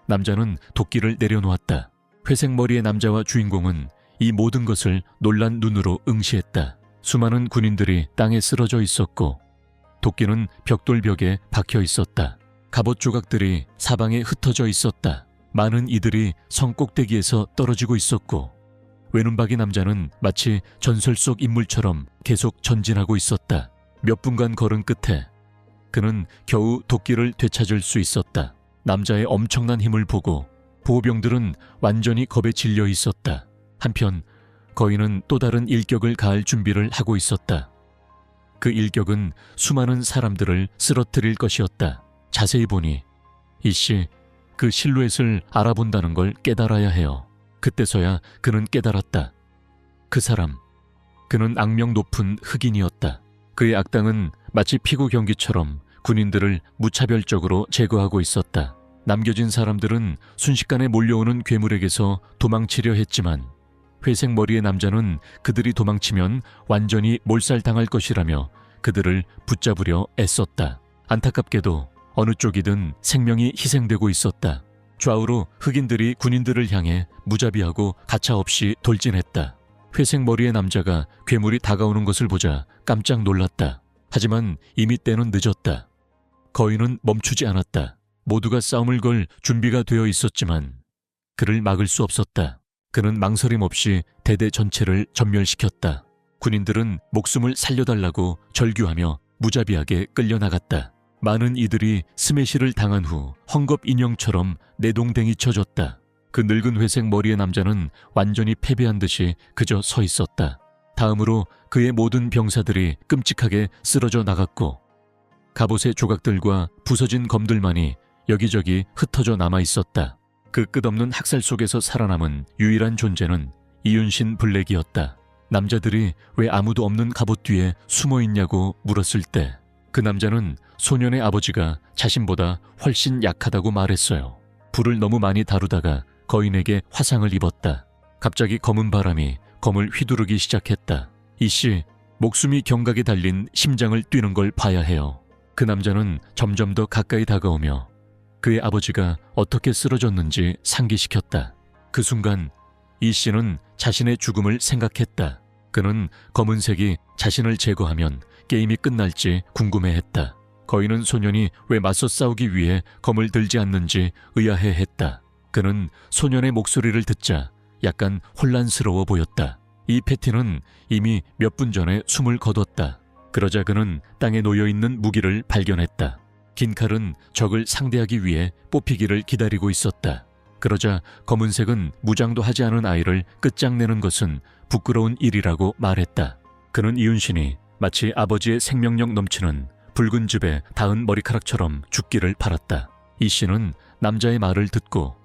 남자는 도끼를 내려놓았다. 회색 머리의 남자와 주인공은 이 모든 것을 놀란 눈으로 응시했다. 수많은 군인들이 땅에 쓰러져 있었고 도끼는 벽돌벽에 박혀 있었다. 갑옷 조각들이 사방에 흩어져 있었다. 많은 이들이 성 꼭대기에서 떨어지고 있었고 외눈박이 남자는 마치 전설 속 인물처럼 계속 전진하고 있었다. 몇 분간 걸은 끝에 그는 겨우 도끼를 되찾을 수 있었다. 남자의 엄청난 힘을 보고 보호병들은 완전히 겁에 질려 있었다. 한편 거인은 또 다른 일격을 가할 준비를 하고 있었다. 그 일격은 수많은 사람들을 쓰러뜨릴 것이었다. 자세히 보니 이씨 그 실루엣을 알아본다는 걸 깨달아야 해요. 그때서야 그는 깨달았다. 그 사람, 그는 악명 높은 흑인이었다. 그의 악당은 마치 피구 경기처럼 군인들을 무차별적으로 제거하고 있었다. 남겨진 사람들은 순식간에 몰려오는 괴물에게서 도망치려 했지만 회색 머리의 남자는 그들이 도망치면 완전히 몰살당할 것이라며 그들을 붙잡으려 애썼다. 안타깝게도 어느 쪽이든 생명이 희생되고 있었다. 좌우로 흑인들이 군인들을 향해 무자비하고 가차없이 돌진했다. 회색 머리의 남자가 괴물이 다가오는 것을 보자 깜짝 놀랐다. 하지만 이미 때는 늦었다. 거인은 멈추지 않았다. 모두가 싸움을 걸 준비가 되어 있었지만 그를 막을 수 없었다. 그는 망설임 없이 대대 전체를 전멸시켰다. 군인들은 목숨을 살려달라고 절규하며 무자비하게 끌려나갔다. 많은 이들이 스매시를 당한 후 헝겊 인형처럼 내동댕이 쳐졌다. 그 늙은 회색 머리의 남자는 완전히 패배한 듯이 그저 서 있었다. 다음으로 그의 모든 병사들이 끔찍하게 쓰러져 나갔고 갑옷의 조각들과 부서진 검들만이 여기저기 흩어져 남아 있었다. 그 끝없는 학살 속에서 살아남은 유일한 존재는 이윤신 블랙이었다. 남자들이 왜 아무도 없는 갑옷 뒤에 숨어 있냐고 물었을 때 그 남자는 소년의 아버지가 자신보다 훨씬 약하다고 말했어요. 불을 너무 많이 다루다가 거인에게 화상을 입었다. 갑자기 검은 바람이 검을 휘두르기 시작했다. 이씨, 목숨이 경각에 달린 심장을 뛰는 걸 봐야 해요. 그 남자는 점점 더 가까이 다가오며 그의 아버지가 어떻게 쓰러졌는지 상기시켰다. 그 순간 이씨는 자신의 죽음을 생각했다. 그는 검은색이 자신을 제거하면 게임이 끝날지 궁금해했다. 거인은 소년이 왜 맞서 싸우기 위해 검을 들지 않는지 의아해했다. 그는 소년의 목소리를 듣자 약간 혼란스러워 보였다. 이 패티는 이미 몇 분 전에 숨을 거뒀다. 그러자 그는 땅에 놓여있는 무기를 발견했다. 긴 칼은 적을 상대하기 위해 뽑히기를 기다리고 있었다. 그러자 검은색은 무장도 하지 않은 아이를 끝장내는 것은 부끄러운 일이라고 말했다. 그는 이윤신이 마치 아버지의 생명력 넘치는 붉은 즙에 닿은 머리카락처럼 죽기를 바랐다. 이 씨는 남자의 말을 듣고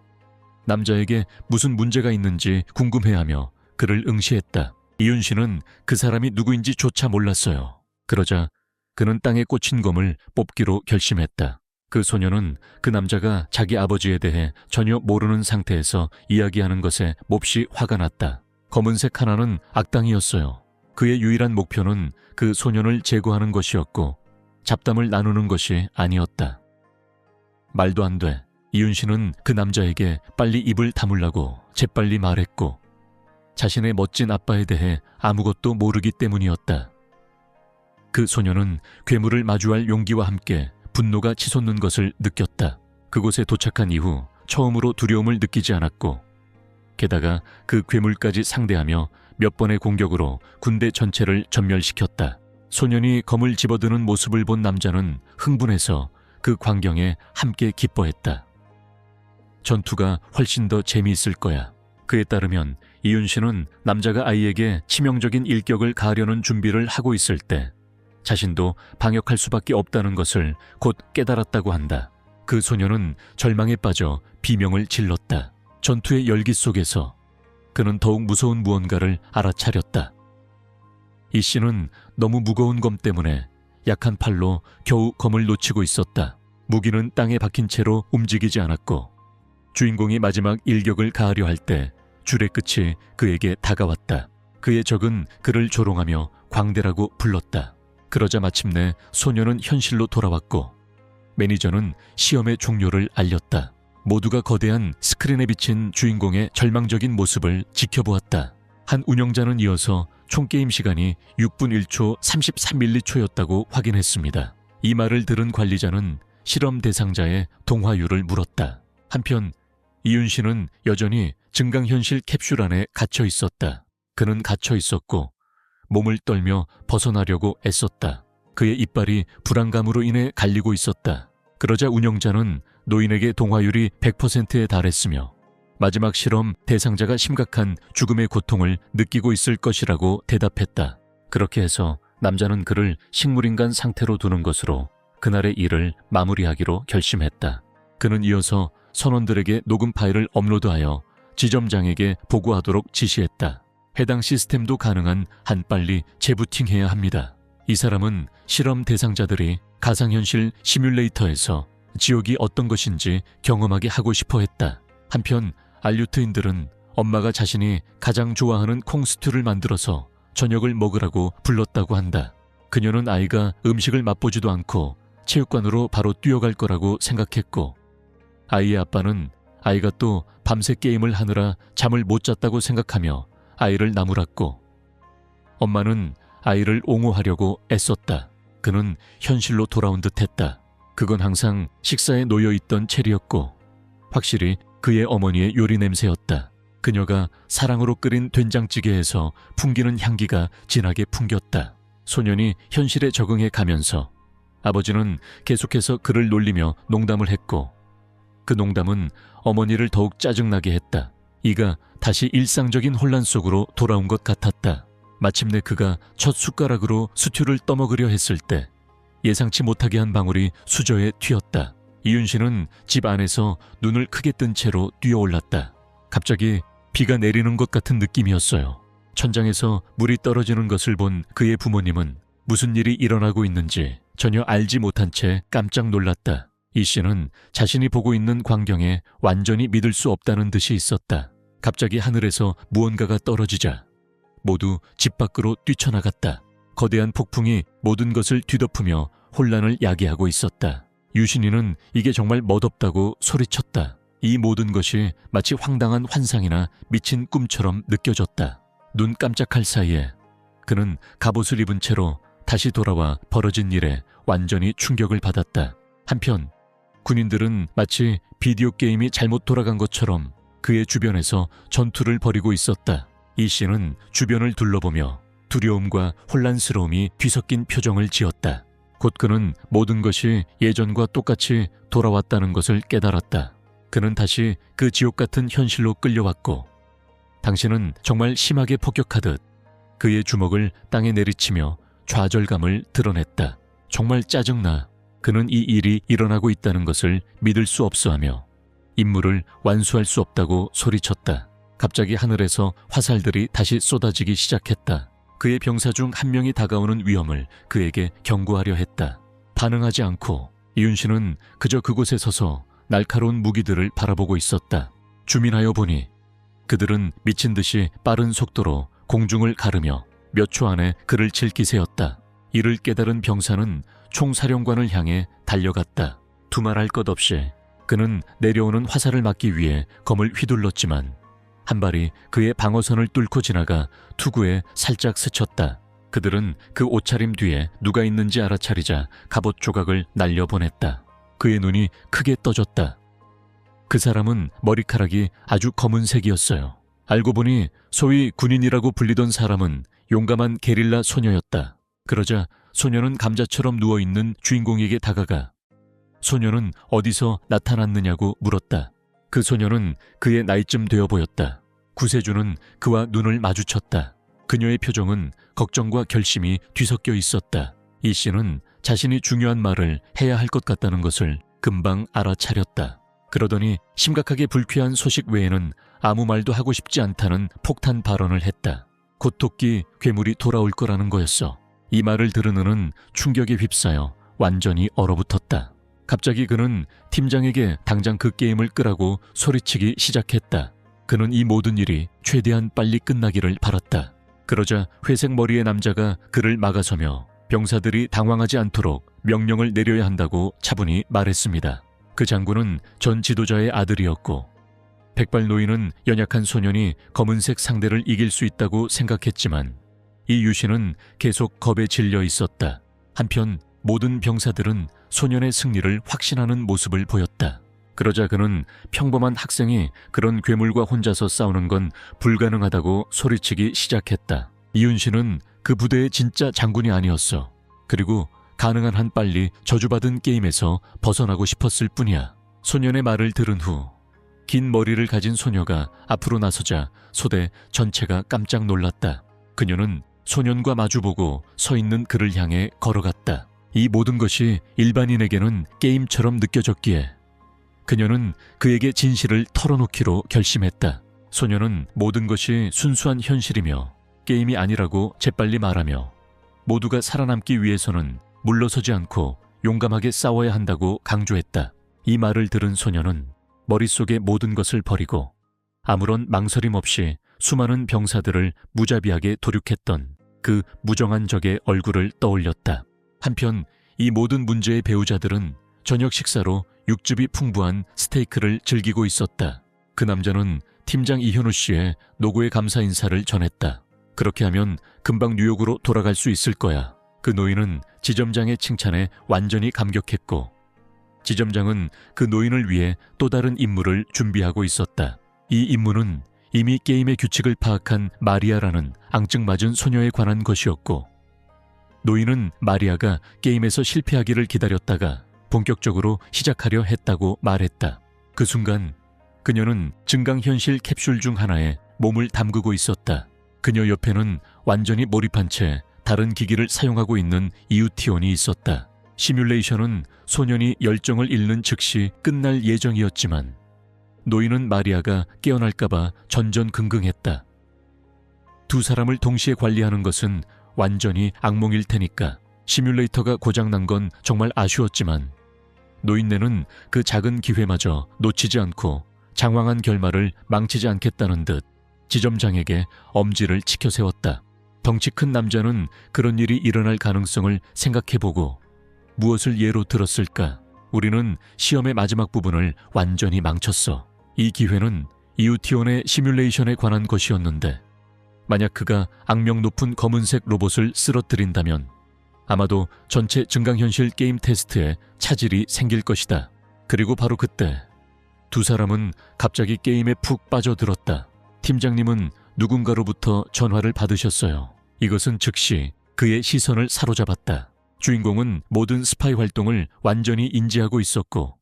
남자에게 무슨 문제가 있는지 궁금해하며 그를 응시했다. 이윤신은 그 사람이 누구인지 조차 몰랐어요. 그러자 그는 땅에 꽂힌 검을 뽑기로 결심했다. 그 소녀는 그 남자가 자기 아버지에 대해 전혀 모르는 상태에서 이야기하는 것에 몹시 화가 났다. 검은색 하나는 악당이었어요. 그의 유일한 목표는 그 소년을 제거하는 것이었고 잡담을 나누는 것이 아니었다. 말도 안 돼. 이윤신은 그 남자에게 빨리 입을 다물라고 재빨리 말했고 자신의 멋진 아빠에 대해 아무것도 모르기 때문이었다. 그 소녀는 괴물을 마주할 용기와 함께 분노가 치솟는 것을 느꼈다. 그곳에 도착한 이후 처음으로 두려움을 느끼지 않았고, 게다가 그 괴물까지 상대하며 몇 번의 공격으로 군대 전체를 전멸시켰다. 소년이 검을 집어드는 모습을 본 남자는 흥분해서 그 광경에 함께 기뻐했다. 전투가 훨씬 더 재미있을 거야. 그에 따르면 이윤신은 남자가 아이에게 치명적인 일격을 가하려는 준비를 하고 있을 때 자신도 방역할 수밖에 없다는 것을 곧 깨달았다고 한다. 그 소년은 절망에 빠져 비명을 질렀다. 전투의 열기 속에서 그는 더욱 무서운 무언가를 알아차렸다. 이 씨는 너무 무거운 검 때문에 약한 팔로 겨우 검을 놓치고 있었다. 무기는 땅에 박힌 채로 움직이지 않았고, 주인공이 마지막 일격을 가하려 할 때 줄의 끝이 그에게 다가왔다. 그의 적은 그를 조롱하며 광대라고 불렀다. 그러자 마침내 소녀는 현실로 돌아왔고, 매니저는 시험의 종료를 알렸다. 모두가 거대한 스크린에 비친 주인공의 절망적인 모습을 지켜보았다. 한 운영자는 이어서 총 게임 시간이 6분 1초 33밀리초였다고 확인했습니다. 이 말을 들은 관리자는 실험 대상자의 동화율을 물었다. 한편 이윤신은 여전히 증강현실 캡슐 안에 갇혀 있었다. 그는 갇혀 있었고 몸을 떨며 벗어나려고 애썼다. 그의 이빨이 불안감으로 인해 갈리고 있었다. 그러자 운영자는 노인에게 동화율이 100%에 달했으며 마지막 실험 대상자가 심각한 죽음의 고통을 느끼고 있을 것이라고 대답했다. 그렇게 해서 남자는 그를 식물인간 상태로 두는 것으로 그날의 일을 마무리하기로 결심했다. 그는 이어서 선원들에게 녹음 파일을 업로드하여 지점장에게 보고하도록 지시했다. 해당 시스템도 가능한 한 빨리 재부팅해야 합니다. 이 사람은 실험 대상자들이 가상현실 시뮬레이터에서 지옥이 어떤 것인지 경험하게 하고 싶어 했다. 한편 알류트인들은 엄마가 자신이 가장 좋아하는 콩스튜를 만들어서 저녁을 먹으라고 불렀다고 한다. 그녀는 아이가 음식을 맛보지도 않고 체육관으로 바로 뛰어갈 거라고 생각했고, 아이의 아빠는 아이가 또 밤새 게임을 하느라 잠을 못 잤다고 생각하며 아이를 나무랐고, 엄마는 아이를 옹호하려고 애썼다. 그는 현실로 돌아온 듯했다. 그건 항상 식사에 놓여있던 체리였고 확실히 그의 어머니의 요리 냄새였다. 그녀가 사랑으로 끓인 된장찌개에서 풍기는 향기가 진하게 풍겼다. 소년이 현실에 적응해 가면서 아버지는 계속해서 그를 놀리며 농담을 했고, 그 농담은 어머니를 더욱 짜증나게 했다. 이가 다시 일상적인 혼란 속으로 돌아온 것 같았다. 마침내 그가 첫 숟가락으로 스튜를 떠먹으려 했을 때 예상치 못하게 한 방울이 수저에 튀었다. 이윤신은 집 안에서 눈을 크게 뜬 채로 뛰어올랐다. 갑자기 비가 내리는 것 같은 느낌이었어요. 천장에서 물이 떨어지는 것을 본 그의 부모님은 무슨 일이 일어나고 있는지 전혀 알지 못한 채 깜짝 놀랐다. 이 씨는 자신이 보고 있는 광경에 완전히 믿을 수 없다는 듯이 있었다. 갑자기 하늘에서 무언가가 떨어지자 모두 집 밖으로 뛰쳐나갔다. 거대한 폭풍이 모든 것을 뒤덮으며 혼란을 야기하고 있었다. 유신이는 이게 정말 멋없다고 소리쳤다. 이 모든 것이 마치 황당한 환상이나 미친 꿈처럼 느껴졌다. 눈 깜짝할 사이에 그는 갑옷을 입은 채로 다시 돌아와 벌어진 일에 완전히 충격을 받았다. 한편 군인들은 마치 비디오 게임이 잘못 돌아간 것처럼 그의 주변에서 전투를 벌이고 있었다. 이 씨는 주변을 둘러보며 두려움과 혼란스러움이 뒤섞인 표정을 지었다. 곧 그는 모든 것이 예전과 똑같이 돌아왔다는 것을 깨달았다. 그는 다시 그 지옥 같은 현실로 끌려왔고, 당신은 정말 심하게 폭격하듯 그의 주먹을 땅에 내리치며 좌절감을 드러냈다. 정말 짜증나. 그는 이 일이 일어나고 있다는 것을 믿을 수 없어하며 임무를 완수할 수 없다고 소리쳤다. 갑자기 하늘에서 화살들이 다시 쏟아지기 시작했다. 그의 병사 중 한 명이 다가오는 위험을 그에게 경고하려 했다. 반응하지 않고 이윤신은 그저 그곳에 서서 날카로운 무기들을 바라보고 있었다. 주민하여 보니 그들은 미친 듯이 빠른 속도로 공중을 가르며 몇 초 안에 그를 칠 기세였다. 이를 깨달은 병사는 총사령관을 향해 달려갔다. 두말할 것 없이 그는 내려오는 화살을 막기 위해 검을 휘둘렀지만 한 발이 그의 방어선을 뚫고 지나가 투구에 살짝 스쳤다. 그들은 그 옷차림 뒤에 누가 있는지 알아차리자 갑옷 조각을 날려보냈다. 그의 눈이 크게 떠졌다. 그 사람은 머리카락이 아주 검은색이었어요. 알고 보니 소위 군인이라고 불리던 사람은 용감한 게릴라 소녀였다. 그러자 소녀는 감자처럼 누워있는 주인공에게 다가가 소녀는 어디서 나타났느냐고 물었다. 그 소녀는 그의 나이쯤 되어 보였다. 구세주는 그와 눈을 마주쳤다. 그녀의 표정은 걱정과 결심이 뒤섞여 있었다. 이 씨는 자신이 중요한 말을 해야 할 것 같다는 것을 금방 알아차렸다. 그러더니 심각하게 불쾌한 소식 외에는 아무 말도 하고 싶지 않다는 폭탄 발언을 했다. 곧 토끼 괴물이 돌아올 거라는 거였어. 이 말을 들은 은은 충격에 휩싸여 완전히 얼어붙었다. 갑자기 그는 팀장에게 당장 그 게임을 끄라고 소리치기 시작했다. 그는 이 모든 일이 최대한 빨리 끝나기를 바랐다. 그러자 회색 머리의 남자가 그를 막아서며 병사들이 당황하지 않도록 명령을 내려야 한다고 차분히 말했습니다. 그 장군은 전 지도자의 아들이었고 백발 노인은 연약한 소년이 검은색 상대를 이길 수 있다고 생각했지만 이 유신은 계속 겁에 질려 있었다. 한편 모든 병사들은 소년의 승리를 확신하는 모습을 보였다. 그러자 그는 평범한 학생이 그런 괴물과 혼자서 싸우는 건 불가능하다고 소리치기 시작했다. 이윤신은 그 부대의 진짜 장군이 아니었어. 그리고 가능한 한 빨리 저주받은 게임에서 벗어나고 싶었을 뿐이야. 소년의 말을 들은 후 긴 머리를 가진 소녀가 앞으로 나서자 소대 전체가 깜짝 놀랐다. 그녀는 소년과 마주보고 서 있는 그를 향해 걸어갔다. 이 모든 것이 일반인에게는 게임처럼 느껴졌기에 그녀는 그에게 진실을 털어놓기로 결심했다. 소녀는 모든 것이 순수한 현실이며 게임이 아니라고 재빨리 말하며 모두가 살아남기 위해서는 물러서지 않고 용감하게 싸워야 한다고 강조했다. 이 말을 들은 소녀는 머릿속의 모든 것을 버리고 아무런 망설임 없이 수많은 병사들을 무자비하게 도륙했던 그 무정한 적의 얼굴을 떠올렸다. 한편 이 모든 문제의 배우자들은 저녁 식사로 육즙이 풍부한 스테이크를 즐기고 있었다. 그 남자는 팀장 이현우 씨의 노고의 감사 인사를 전했다. 그렇게 하면 금방 뉴욕으로 돌아갈 수 있을 거야. 그 노인은 지점장의 칭찬에 완전히 감격했고 지점장은 그 노인을 위해 또 다른 임무를 준비하고 있었다. 이 임무는 이미 게임의 규칙을 파악한 마리아라는 앙증맞은 소녀에 관한 것이었고 노인은 마리아가 게임에서 실패하기를 기다렸다가 본격적으로 시작하려 했다고 말했다. 그 순간 그녀는 증강현실 캡슐 중 하나에 몸을 담그고 있었다. 그녀 옆에는 완전히 몰입한 채 다른 기기를 사용하고 있는 이웃티온이 있었다. 시뮬레이션은 소년이 열정을 잃는 즉시 끝날 예정이었지만 노인은 마리아가 깨어날까봐 전전긍긍했다. 두 사람을 동시에 관리하는 것은 완전히 악몽일 테니까 시뮬레이터가 고장난 건 정말 아쉬웠지만 노인네는 그 작은 기회마저 놓치지 않고 장황한 결말을 망치지 않겠다는 듯 지점장에게 엄지를 치켜세웠다. 덩치 큰 남자는 그런 일이 일어날 가능성을 생각해보고 무엇을 예로 들었을까? 우리는 시험의 마지막 부분을 완전히 망쳤어. 이 기회는 이웃티온의 시뮬레이션에 관한 것이었는데 만약 그가 악명 높은 검은색 로봇을 쓰러뜨린다면 아마도 전체 증강현실 게임 테스트에 차질이 생길 것이다. 그리고 바로 그때 두 사람은 갑자기 게임에 푹 빠져들었다. 팀장님은 누군가로부터 전화를 받으셨어요. 이것은 즉시 그의 시선을 사로잡았다. 주인공은 모든 스파이 활동을 완전히 인지하고 있었고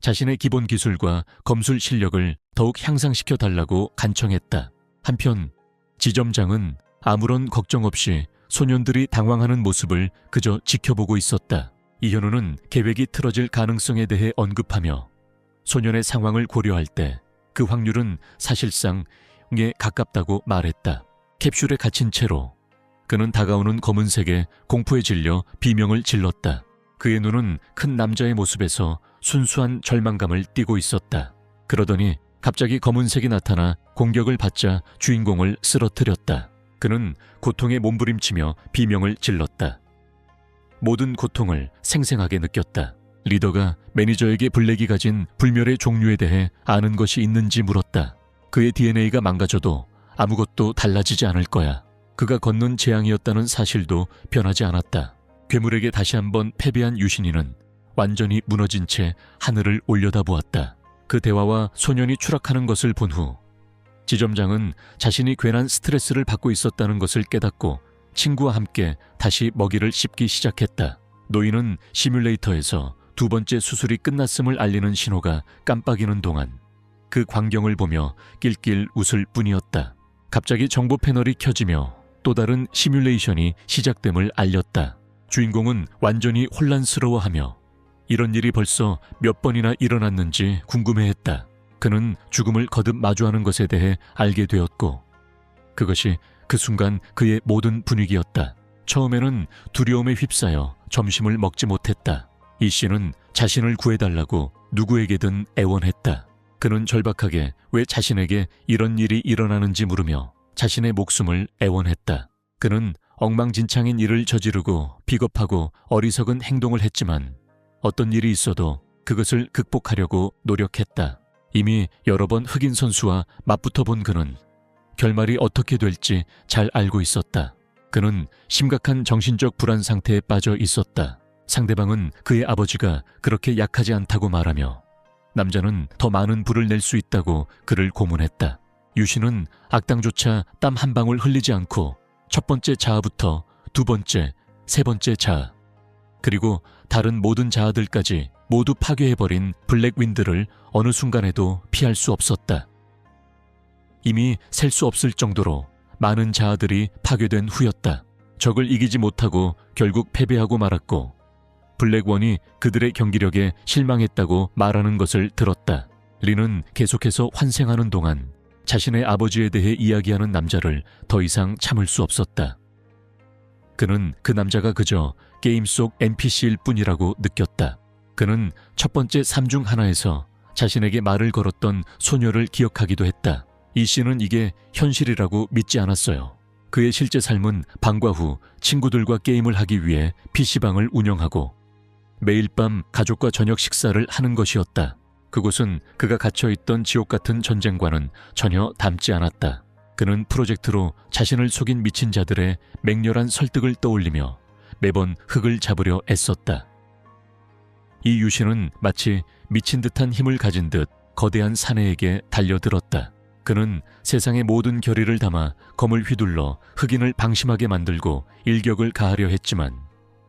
자신의 기본 기술과 검술 실력을 더욱 향상시켜 달라고 간청했다. 한편 지점장은 아무런 걱정 없이 소년들이 당황하는 모습을 그저 지켜보고 있었다. 이현우는 계획이 틀어질 가능성에 대해 언급하며 소년의 상황을 고려할 때 그 확률은 사실상 에 가깝다고 말했다. 캡슐에 갇힌 채로 그는 다가오는 검은색에 공포에 질려 비명을 질렀다. 그의 눈은 큰 남자의 모습에서 순수한 절망감을 띠고 있었다. 그러더니 갑자기 검은색이 나타나 공격을 받자 주인공을 쓰러뜨렸다. 그는 고통에 몸부림치며 비명을 질렀다. 모든 고통을 생생하게 느꼈다. 리더가 매니저에게 블랙이 가진 불멸의 종류에 대해 아는 것이 있는지 물었다. 그의 DNA가 망가져도 아무것도 달라지지 않을 거야. 그가 걷는 재앙이었다는 사실도 변하지 않았다. 괴물에게 다시 한번 패배한 유신이는 완전히 무너진 채 하늘을 올려다보았다. 그 대화와 소년이 추락하는 것을 본 후 지점장은 자신이 괜한 스트레스를 받고 있었다는 것을 깨닫고 친구와 함께 다시 먹이를 씹기 시작했다. 노인은 시뮬레이터에서 두 번째 수술이 끝났음을 알리는 신호가 깜빡이는 동안 그 광경을 보며 낄낄 웃을 뿐이었다. 갑자기 정보 패널이 켜지며 또 다른 시뮬레이션이 시작됨을 알렸다. 주인공은 완전히 혼란스러워하며 이런 일이 벌써 몇 번이나 일어났는지 궁금해했다. 그는 죽음을 거듭 마주하는 것에 대해 알게 되었고 그것이 그 순간 그의 모든 분위기였다. 처음에는 두려움에 휩싸여 점심을 먹지 못했다. 이 씨는 자신을 구해달라고 누구에게든 애원했다. 그는 절박하게 왜 자신에게 이런 일이 일어나는지 물으며 자신의 목숨을 애원했다. 그는 엉망진창인 일을 저지르고 비겁하고 어리석은 행동을 했지만 어떤 일이 있어도 그것을 극복하려고 노력했다. 이미 여러 번 흑인 선수와 맞붙어 본 그는 결말이 어떻게 될지 잘 알고 있었다. 그는 심각한 정신적 불안 상태에 빠져 있었다. 상대방은 그의 아버지가 그렇게 약하지 않다고 말하며 남자는 더 많은 불을 낼 수 있다고 그를 고문했다. 유신은 악당조차 땀 한 방울 흘리지 않고 첫 번째 자아부터 두 번째, 세 번째 자아, 그리고 다른 모든 자아들까지 모두 파괴해버린 블랙윈드를 어느 순간에도 피할 수 없었다. 이미 셀 수 없을 정도로 많은 자아들이 파괴된 후였다. 적을 이기지 못하고 결국 패배하고 말았고 블랙원이 그들의 경기력에 실망했다고 말하는 것을 들었다. 리는 계속해서 환생하는 동안 자신의 아버지에 대해 이야기하는 남자를 더 이상 참을 수 없었다. 그는 그 남자가 그저 게임 속 NPC일 뿐이라고 느꼈다. 그는 첫 번째 삶 중 하나에서 자신에게 말을 걸었던 소녀를 기억하기도 했다. 이 씨는 이게 현실이라고 믿지 않았어요. 그의 실제 삶은 방과 후 친구들과 게임을 하기 위해 PC방을 운영하고 매일 밤 가족과 저녁 식사를 하는 것이었다. 그곳은 그가 갇혀있던 지옥 같은 전쟁과는 전혀 닮지 않았다. 그는 프로젝트로 자신을 속인 미친 자들의 맹렬한 설득을 떠올리며 매번 흙을 잡으려 애썼다. 이 유신은 마치 미친 듯한 힘을 가진 듯 거대한 사내에게 달려들었다. 그는 세상의 모든 결의를 담아 검을 휘둘러 흑인을 방심하게 만들고 일격을 가하려 했지만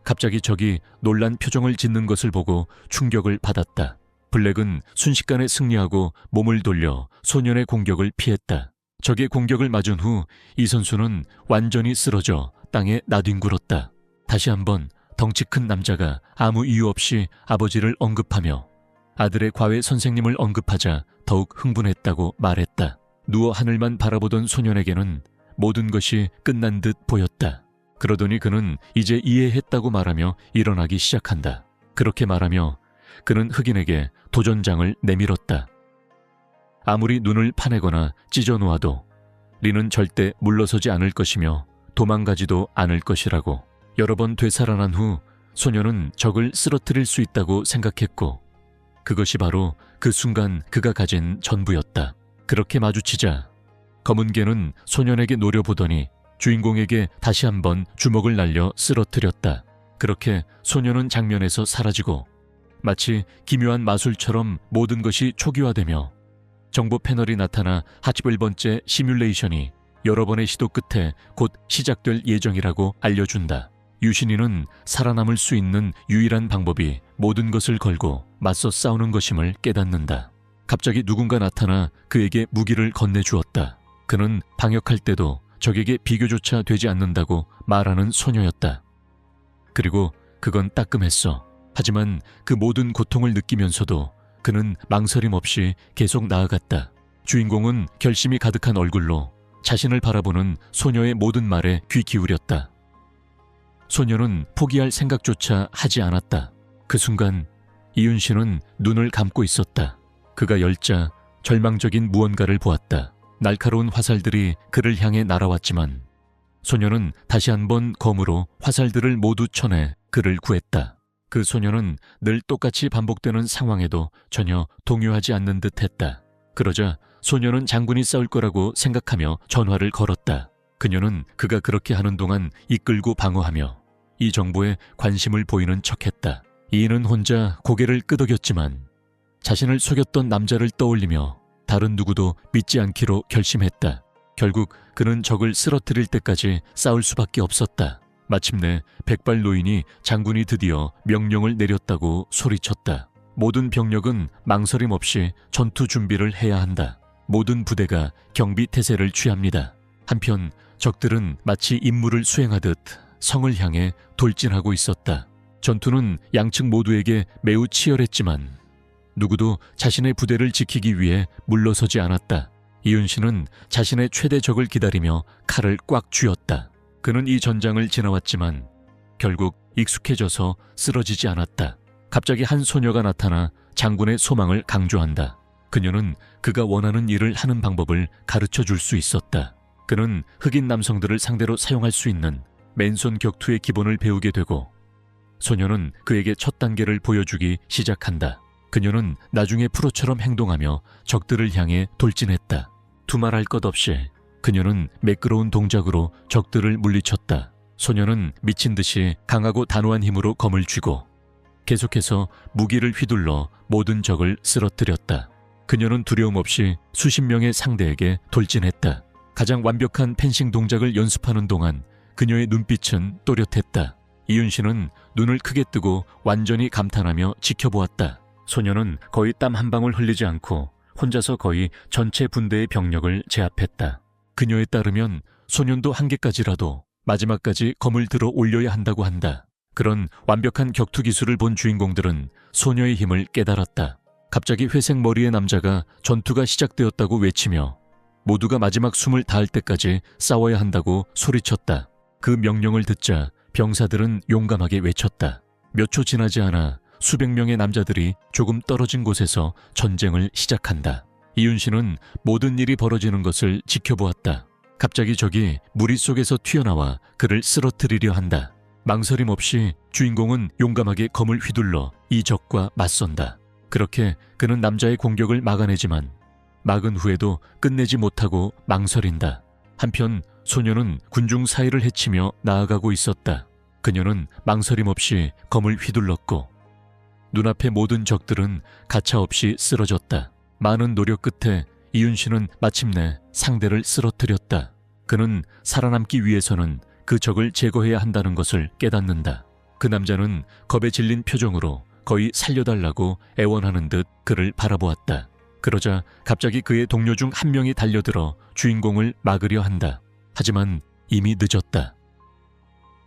갑자기 적이 놀란 표정을 짓는 것을 보고 충격을 받았다. 블랙은 순식간에 승리하고 몸을 돌려 소년의 공격을 피했다. 적의 공격을 맞은 후 이 선수는 완전히 쓰러져 땅에 나뒹굴었다. 다시 한번 덩치 큰 남자가 아무 이유 없이 아버지를 언급하며 아들의 과외 선생님을 언급하자 더욱 흥분했다고 말했다. 누워 하늘만 바라보던 소년에게는 모든 것이 끝난 듯 보였다. 그러더니 그는 이제 이해했다고 말하며 일어나기 시작한다. 그렇게 말하며 그는 흑인에게 도전장을 내밀었다. 아무리 눈을 파내거나 찢어 놓아도 리는 절대 물러서지 않을 것이며 도망가지도 않을 것이라고. 여러 번 되살아난 후 소녀는 적을 쓰러뜨릴 수 있다고 생각했고 그것이 바로 그 순간 그가 가진 전부였다. 그렇게 마주치자 검은 개는 소년에게 노려보더니 주인공에게 다시 한번 주먹을 날려 쓰러뜨렸다. 그렇게 소년은 장면에서 사라지고 마치 기묘한 마술처럼 모든 것이 초기화되며 정보 패널이 나타나 81번째 시뮬레이션이 여러 번의 시도 끝에 곧 시작될 예정이라고 알려준다. 유신이는 살아남을 수 있는 유일한 방법이 모든 것을 걸고 맞서 싸우는 것임을 깨닫는다. 갑자기 누군가 나타나 그에게 무기를 건네주었다. 그는 방역할 때도 적에게 비교조차 되지 않는다고 말하는 소녀였다. 그리고 그건 따끔했어. 하지만 그 모든 고통을 느끼면서도 그는 망설임 없이 계속 나아갔다. 주인공은 결심이 가득한 얼굴로 자신을 바라보는 소녀의 모든 말에 귀 기울였다. 소녀는 포기할 생각조차 하지 않았다. 그 순간 이윤 씨는 눈을 감고 있었다. 그가 열자 절망적인 무언가를 보았다. 날카로운 화살들이 그를 향해 날아왔지만 소녀는 다시 한번 검으로 화살들을 모두 쳐내 그를 구했다. 그 소녀는 늘 똑같이 반복되는 상황에도 전혀 동요하지 않는 듯 했다. 그러자 소녀는 장군이 싸울 거라고 생각하며 전화를 걸었다. 그녀는 그가 그렇게 하는 동안 이끌고 방어하며 이 정보에 관심을 보이는 척했다. 이인은 혼자 고개를 끄덕였지만 자신을 속였던 남자를 떠올리며 다른 누구도 믿지 않기로 결심했다. 결국 그는 적을 쓰러뜨릴 때까지 싸울 수밖에 없었다. 마침내 백발 노인이 장군이 드디어 명령을 내렸다고 소리쳤다. 모든 병력은 망설임 없이 전투 준비를 해야 한다. 모든 부대가 경비 태세를 취합니다. 한편 적들은 마치 임무를 수행하듯 성을 향해 돌진하고 있었다. 전투는 양측 모두에게 매우 치열했지만 누구도 자신의 부대를 지키기 위해 물러서지 않았다. 이윤신은 자신의 최대 적을 기다리며 칼을 꽉 쥐었다. 그는 이 전장을 지나왔지만 결국 익숙해져서 쓰러지지 않았다. 갑자기 한 소녀가 나타나 장군의 소망을 강조한다. 그녀는 그가 원하는 일을 하는 방법을 가르쳐 줄 수 있었다. 그는 흑인 남성들을 상대로 사용할 수 있는 맨손 격투의 기본을 배우게 되고 소녀는 그에게 첫 단계를 보여주기 시작한다. 그녀는 나중에 프로처럼 행동하며 적들을 향해 돌진했다. 두말할 것 없이 그녀는 매끄러운 동작으로 적들을 물리쳤다. 소녀는 미친 듯이 강하고 단호한 힘으로 검을 쥐고 계속해서 무기를 휘둘러 모든 적을 쓰러뜨렸다. 그녀는 두려움 없이 수십 명의 상대에게 돌진했다. 가장 완벽한 펜싱 동작을 연습하는 동안 그녀의 눈빛은 또렷했다. 이윤신은 눈을 크게 뜨고 완전히 감탄하며 지켜보았다. 소녀는 거의 땀 한 방울 흘리지 않고 혼자서 거의 전체 분대의 병력을 제압했다. 그녀에 따르면 소년도 한계까지라도 마지막까지 검을 들어 올려야 한다고 한다. 그런 완벽한 격투 기술을 본 주인공들은 소녀의 힘을 깨달았다. 갑자기 회색 머리의 남자가 전투가 시작되었다고 외치며 모두가 마지막 숨을 다할 때까지 싸워야 한다고 소리쳤다. 그 명령을 듣자 병사들은 용감하게 외쳤다. 몇 초 지나지 않아 수백 명의 남자들이 조금 떨어진 곳에서 전쟁을 시작한다. 이윤신은 모든 일이 벌어지는 것을 지켜보았다. 갑자기 적이 무리 속에서 튀어나와 그를 쓰러뜨리려 한다. 망설임 없이 주인공은 용감하게 검을 휘둘러 이 적과 맞선다. 그렇게 그는 남자의 공격을 막아내지만 막은 후에도 끝내지 못하고 망설인다. 한편 소녀는 군중 사이를 헤치며 나아가고 있었다. 그녀는 망설임 없이 검을 휘둘렀고 눈앞의 모든 적들은 가차없이 쓰러졌다. 많은 노력 끝에 이윤신은 마침내 상대를 쓰러뜨렸다. 그는 살아남기 위해서는 그 적을 제거해야 한다는 것을 깨닫는다. 그 남자는 겁에 질린 표정으로 거의 살려달라고 애원하는 듯 그를 바라보았다. 그러자 갑자기 그의 동료 중 한 명이 달려들어 주인공을 막으려 한다. 하지만 이미 늦었다.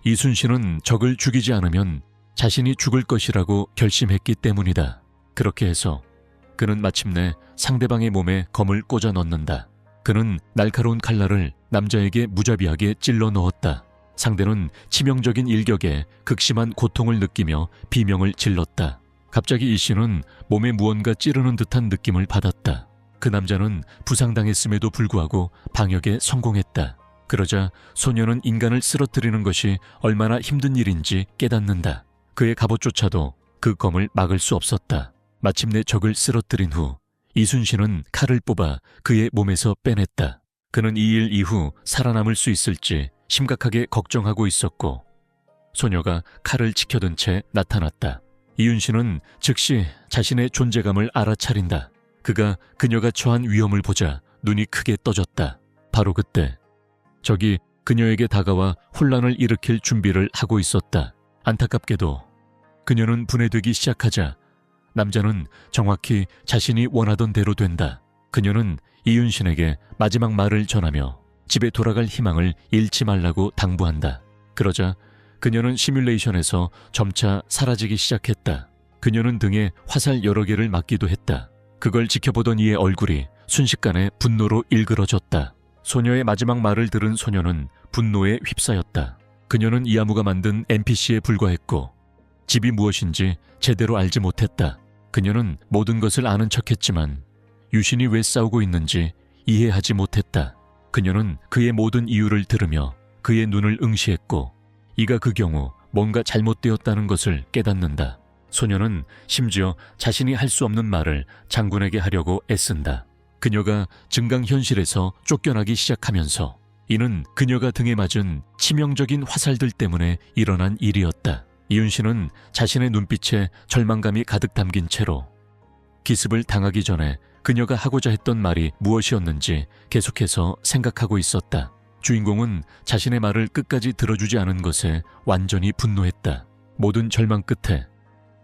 이순신은 적을 죽이지 않으면 자신이 죽을 것이라고 결심했기 때문이다. 그렇게 해서 그는 마침내 상대방의 몸에 검을 꽂아 넣는다. 그는 날카로운 칼날을 남자에게 무자비하게 찔러 넣었다. 상대는 치명적인 일격에 극심한 고통을 느끼며 비명을 질렀다. 갑자기 이 씨는 몸에 무언가 찌르는 듯한 느낌을 받았다. 그 남자는 부상당했음에도 불구하고 방역에 성공했다. 그러자 소녀는 인간을 쓰러뜨리는 것이 얼마나 힘든 일인지 깨닫는다. 그의 갑옷조차도 그 검을 막을 수 없었다. 마침내 적을 쓰러뜨린 후 이순신은 칼을 뽑아 그의 몸에서 빼냈다. 그는 이 일 이후 살아남을 수 있을지 심각하게 걱정하고 있었고 소녀가 칼을 치켜든 채 나타났다. 이윤신은 즉시 자신의 존재감을 알아차린다. 그가 그녀가 처한 위험을 보자 눈이 크게 떠졌다. 바로 그때 적이 그녀에게 다가와 혼란을 일으킬 준비를 하고 있었다. 안타깝게도 그녀는 분해되기 시작하자 남자는 정확히 자신이 원하던 대로 된다. 그녀는 이윤신에게 마지막 말을 전하며 집에 돌아갈 희망을 잃지 말라고 당부한다. 그러자 그녀는 시뮬레이션에서 점차 사라지기 시작했다. 그녀는 등에 화살 여러 개를 맞기도 했다. 그걸 지켜보던 이의 얼굴이 순식간에 분노로 일그러졌다. 소녀의 마지막 말을 들은 소녀는 분노에 휩싸였다. 그녀는 이아무가 만든 NPC에 불과했고 집이 무엇인지 제대로 알지 못했다. 그녀는 모든 것을 아는 척했지만 유신이 왜 싸우고 있는지 이해하지 못했다. 그녀는 그의 모든 이유를 들으며 그의 눈을 응시했고 이가 그 경우 뭔가 잘못되었다는 것을 깨닫는다. 소녀는 심지어 자신이 할 수 없는 말을 장군에게 하려고 애쓴다. 그녀가 증강현실에서 쫓겨나기 시작하면서 이는 그녀가 등에 맞은 치명적인 화살들 때문에 일어난 일이었다. 이윤 씨는 자신의 눈빛에 절망감이 가득 담긴 채로 기습을 당하기 전에 그녀가 하고자 했던 말이 무엇이었는지 계속해서 생각하고 있었다. 주인공은 자신의 말을 끝까지 들어주지 않은 것에 완전히 분노했다. 모든 절망 끝에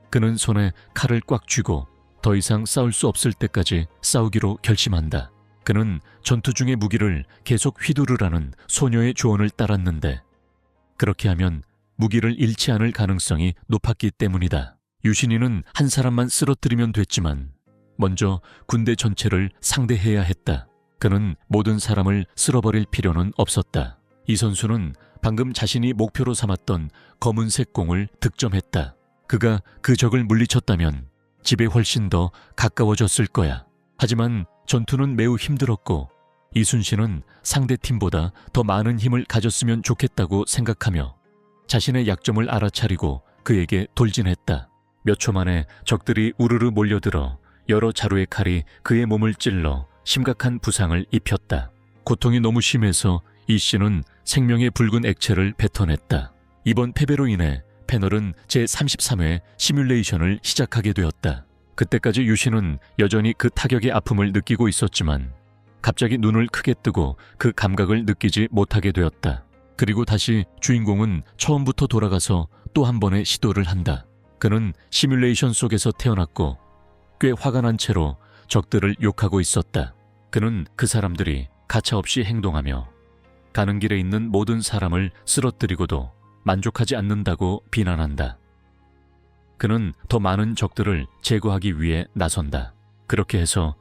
그는 손에 칼을 꽉 쥐고 더 이상 싸울 수 없을 때까지 싸우기로 결심한다. 그는 전투 중의 무기를 계속 휘두르라는 소녀의 조언을 따랐는데 그렇게 하면 무기를 잃지 않을 가능성이 높았기 때문이다. 유신이는 한 사람만 쓰러뜨리면 됐지만 먼저 군대 전체를 상대해야 했다. 그는 모든 사람을 쓸어버릴 필요는 없었다. 이 선수는 방금 자신이 목표로 삼았던 검은색 공을 득점했다. 그가 그 적을 물리쳤다면 집에 훨씬 더 가까워졌을 거야. 하지만 전투는 매우 힘들었고 이순신은 상대팀보다 더 많은 힘을 가졌으면 좋겠다고 생각하며 자신의 약점을 알아차리고 그에게 돌진했다. 몇 초 만에 적들이 우르르 몰려들어 여러 자루의 칼이 그의 몸을 찔러 심각한 부상을 입혔다. 고통이 너무 심해서 이 씨는 생명의 붉은 액체를 뱉어냈다. 이번 패배로 인해 패널은 제33회 시뮬레이션을 시작하게 되었다. 그때까지 유신은 여전히 그 타격의 아픔을 느끼고 있었지만 갑자기 눈을 크게 뜨고 그 감각을 느끼지 못하게 되었다. 그리고 다시 주인공은 처음부터 돌아가서 또 한 번의 시도를 한다. 그는 시뮬레이션 속에서 태어났고 꽤 화가 난 채로 적들을 욕하고 있었다. 그는 그 사람들이 가차없이 행동하며 가는 길에 있는 모든 사람을 쓰러뜨리고도 만족하지 않는다고 비난한다. 그는 더 많은 적들을 제거하기 위해 나선다. 그렇게 해서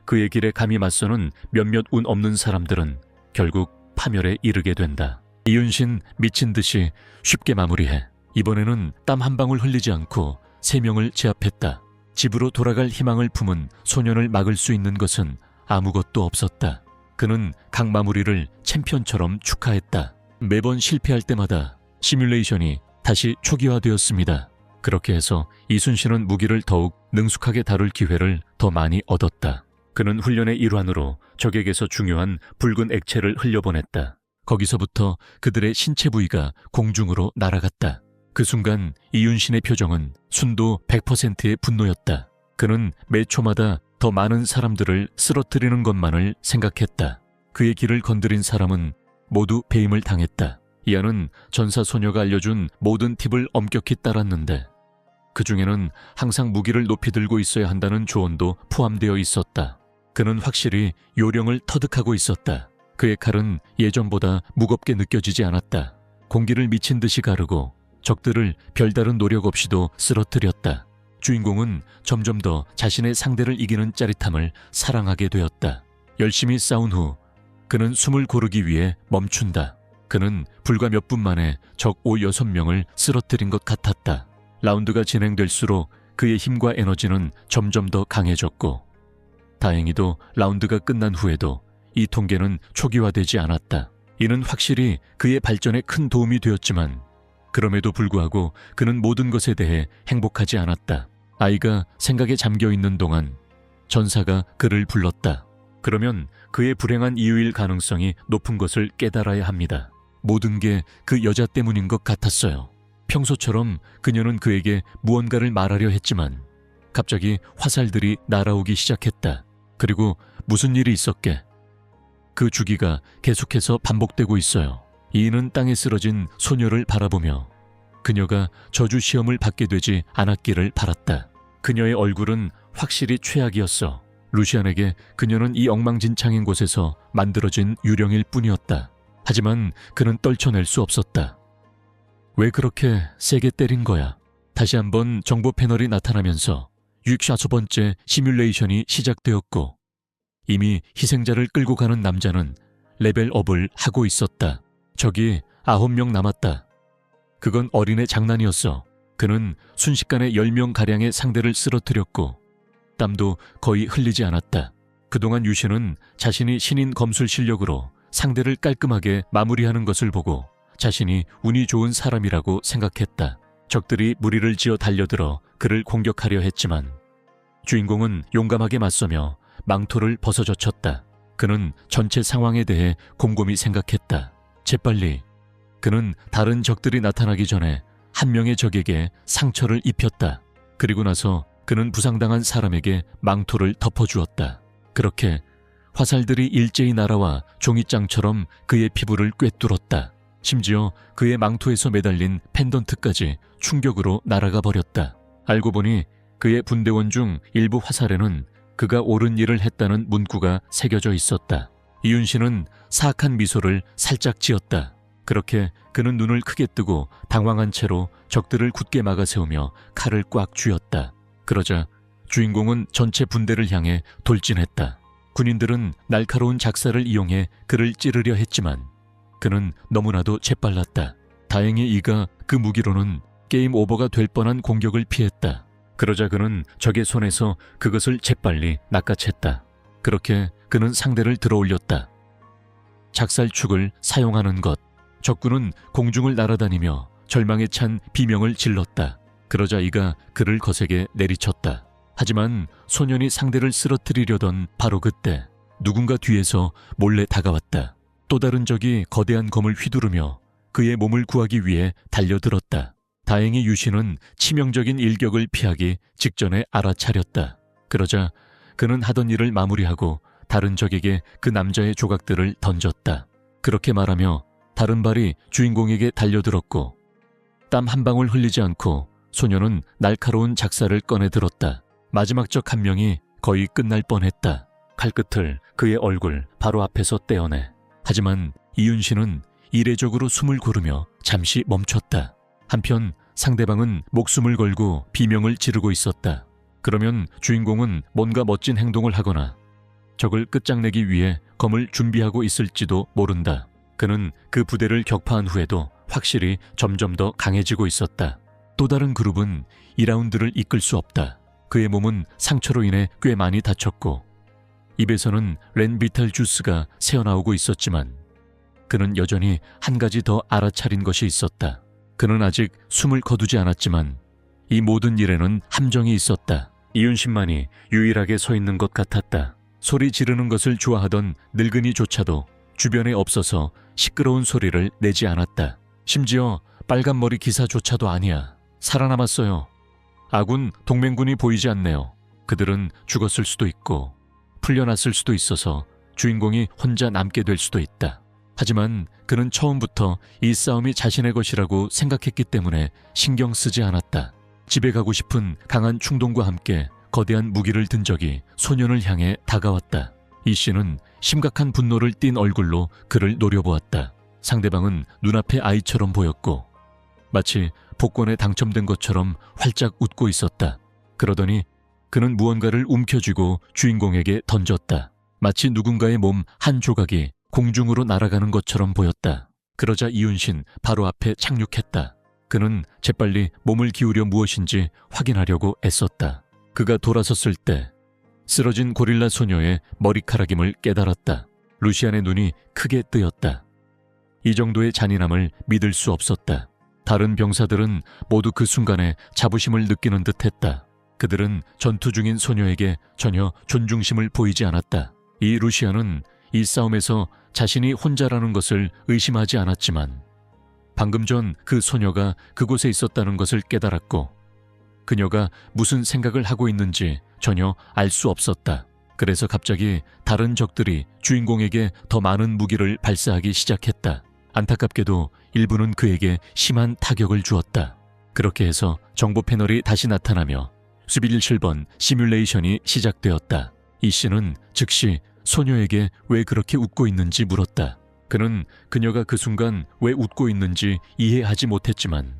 그의 길에 감히 맞서는 몇몇 운 없는 사람들은 결국 파멸에 이르게 된다. 이윤신 미친 듯이 쉽게 마무리해 이번에는 땀 한 방울 흘리지 않고 3명을 제압했다. 집으로 돌아갈 희망을 품은 소년을 막을 수 있는 것은 아무것도 없었다. 그는 각 마무리를 챔피언처럼 축하했다. 매번 실패할 때마다 시뮬레이션이 다시 초기화되었습니다. 그렇게 해서 이순신은 무기를 더욱 능숙하게 다룰 기회를 더 많이 얻었다. 그는 훈련의 일환으로 적에게서 중요한 붉은 액체를 흘려보냈다. 거기서부터 그들의 신체 부위가 공중으로 날아갔다. 그 순간 이윤신의 표정은 순도 100%의 분노였다. 그는 매 초마다 더 많은 사람들을 쓰러뜨리는 것만을 생각했다. 그의 길을 건드린 사람은 모두 배임을 당했다. 이안은 전사소녀가 알려준 모든 팁을 엄격히 따랐는데 그 중에는 항상 무기를 높이 들고 있어야 한다는 조언도 포함되어 있었다. 그는 확실히 요령을 터득하고 있었다. 그의 칼은 예전보다 무겁게 느껴지지 않았다. 공기를 미친 듯이 가르고 적들을 별다른 노력 없이도 쓰러뜨렸다. 주인공은 점점 더 자신의 상대를 이기는 짜릿함을 사랑하게 되었다. 열심히 싸운 후 그는 숨을 고르기 위해 멈춘다. 그는 불과 몇 분 만에 적 5-6명을 쓰러뜨린 것 같았다. 라운드가 진행될수록 그의 힘과 에너지는 점점 더 강해졌고 다행히도 라운드가 끝난 후에도 이 통계는 초기화되지 않았다. 이는 확실히 그의 발전에 큰 도움이 되었지만 그럼에도 불구하고 그는 모든 것에 대해 행복하지 않았다. 아이가 생각에 잠겨 있는 동안 전사가 그를 불렀다. 그러면 그의 불행한 이유일 가능성이 높은 것을 깨달아야 합니다. 모든 게 그 여자 때문인 것 같았어요. 평소처럼 그녀는 그에게 무언가를 말하려 했지만 갑자기 화살들이 날아오기 시작했다. 그리고 무슨 일이 있었게? 그 주기가 계속해서 반복되고 있어요. 이인은 땅에 쓰러진 소녀를 바라보며 그녀가 저주 시험을 받게 되지 않았기를 바랐다. 그녀의 얼굴은 확실히 최악이었어. 루시안에게 그녀는 이 엉망진창인 곳에서 만들어진 유령일 뿐이었다. 하지만 그는 떨쳐낼 수 없었다. 왜 그렇게 세게 때린 거야? 다시 한번 정보 패널이 나타나면서 65번째 시뮬레이션이 시작되었고 이미 희생자를 끌고 가는 남자는 레벨업을 하고 있었다. 적이 9명 남았다. 그건 어린애 장난이었어. 그는 순식간에 10명가량의 상대를 쓰러뜨렸고 땀도 거의 흘리지 않았다. 그동안 유신은 자신이 신인 검술 실력으로 상대를 깔끔하게 마무리하는 것을 보고 자신이 운이 좋은 사람이라고 생각했다. 적들이 무리를 지어 달려들어 그를 공격하려 했지만 주인공은 용감하게 맞서며 망토를 벗어젖혔다. 그는 전체 상황에 대해 곰곰이 생각했다. 재빨리 그는 다른 적들이 나타나기 전에 한 명의 적에게 상처를 입혔다. 그리고 나서 그는 부상당한 사람에게 망토를 덮어주었다. 그렇게 화살들이 일제히 날아와 종이장처럼 그의 피부를 꿰뚫었다. 심지어 그의 망토에서 매달린 펜던트까지 충격으로 날아가 버렸다. 알고 보니 그의 분대원 중 일부 화살에는 그가 옳은 일을 했다는 문구가 새겨져 있었다. 이윤신은 사악한 미소를 살짝 지었다. 그렇게 그는 눈을 크게 뜨고 당황한 채로 적들을 굳게 막아세우며 칼을 꽉 쥐었다. 그러자 주인공은 전체 분대를 향해 돌진했다. 군인들은 날카로운 작사를 이용해 그를 찌르려 했지만 그는 너무나도 재빨랐다. 다행히 이가 그 무기로는 게임 오버가 될 뻔한 공격을 피했다. 그러자 그는 적의 손에서 그것을 재빨리 낚아챘다. 그렇게 그는 상대를 들어올렸다. 작살축을 사용하는 것. 적군은 공중을 날아다니며 절망에 찬 비명을 질렀다. 그러자 이가 그를 거세게 내리쳤다. 하지만 소년이 상대를 쓰러뜨리려던 바로 그때 누군가 뒤에서 몰래 다가왔다. 또 다른 적이 거대한 검을 휘두르며 그의 몸을 구하기 위해 달려들었다. 다행히 유신은 치명적인 일격을 피하기 직전에 알아차렸다. 그러자 그는 하던 일을 마무리하고 다른 적에게 그 남자의 조각들을 던졌다. 그렇게 말하며 다른 발이 주인공에게 달려들었고 땀 한 방울 흘리지 않고 소녀는 날카로운 작사를 꺼내 들었다. 마지막 적 한 명이 거의 끝날 뻔했다. 칼끝을 그의 얼굴 바로 앞에서 떼어내. 하지만 이윤신은 이례적으로 숨을 고르며 잠시 멈췄다. 한편 상대방은 목숨을 걸고 비명을 지르고 있었다. 그러면 주인공은 뭔가 멋진 행동을 하거나 적을 끝장내기 위해 검을 준비하고 있을지도 모른다. 그는 그 부대를 격파한 후에도 확실히 점점 더 강해지고 있었다. 또 다른 그룹은 2라운드를 이끌 수 없다. 그의 몸은 상처로 인해 꽤 많이 다쳤고 입에서는 렌비탈 주스가 새어나오고 있었지만 그는 여전히 한 가지 더 알아차린 것이 있었다. 그는 아직 숨을 거두지 않았지만 이 모든 일에는 함정이 있었다. 이윤신만이 유일하게 서 있는 것 같았다. 소리 지르는 것을 좋아하던 늙은이조차도 주변에 없어서 시끄러운 소리를 내지 않았다. 심지어 빨간머리 기사조차도 아니야. 살아남았어요. 아군 동맹군이 보이지 않네요. 그들은 죽었을 수도 있고 풀려났을 수도 있어서 주인공이 혼자 남게 될 수도 있다. 하지만 그는 처음부터 이 싸움이 자신의 것이라고 생각했기 때문에 신경 쓰지 않았다. 집에 가고 싶은 강한 충동과 함께 거대한 무기를 든 적이 소년을 향해 다가왔다. 이 씨는 심각한 분노를 띤 얼굴로 그를 노려보았다. 상대방은 눈앞의 아이처럼 보였고 마치 복권에 당첨된 것처럼 활짝 웃고 있었다. 그러더니 그는 무언가를 움켜쥐고 주인공에게 던졌다. 마치 누군가의 몸 한 조각이 공중으로 날아가는 것처럼 보였다. 그러자 이윤신 바로 앞에 착륙했다. 그는 재빨리 몸을 기울여 무엇인지 확인하려고 애썼다. 그가 돌아섰을 때 쓰러진 고릴라 소녀의 머리카락임을 깨달았다. 루시안의 눈이 크게 뜨였다. 이 정도의 잔인함을 믿을 수 없었다. 다른 병사들은 모두 그 순간에 자부심을 느끼는 듯했다. 그들은 전투 중인 소녀에게 전혀 존중심을 보이지 않았다. 이 루시안은 이 싸움에서 자신이 혼자라는 것을 의심하지 않았지만 방금 전 그 소녀가 그곳에 있었다는 것을 깨달았고 그녀가 무슨 생각을 하고 있는지 전혀 알 수 없었다. 그래서 갑자기 다른 적들이 주인공에게 더 많은 무기를 발사하기 시작했다. 안타깝게도 일부는 그에게 심한 타격을 주었다. 그렇게 해서 정보 패널이 다시 나타나며 11.7번 시뮬레이션이 시작되었다. 이 씨는 즉시 소녀에게 왜 그렇게 웃고 있는지 물었다. 그는 그녀가 그 순간 왜 웃고 있는지 이해하지 못했지만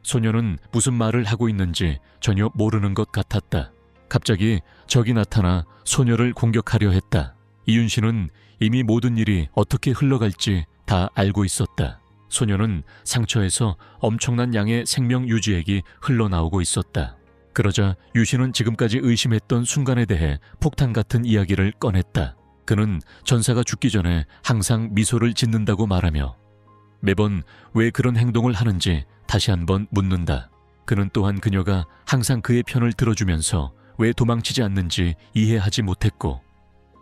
소녀는 무슨 말을 하고 있는지 전혀 모르는 것 같았다. 갑자기 적이 나타나 소녀를 공격하려 했다. 이윤신은 이미 모든 일이 어떻게 흘러갈지 다 알고 있었다. 소녀는 상처에서 엄청난 양의 생명 유지액이 흘러나오고 있었다. 그러자 유신은 지금까지 의심했던 순간에 대해 폭탄 같은 이야기를 꺼냈다. 그는 전사가 죽기 전에 항상 미소를 짓는다고 말하며 매번 왜 그런 행동을 하는지 다시 한번 묻는다. 그는 또한 그녀가 항상 그의 편을 들어주면서 왜 도망치지 않는지 이해하지 못했고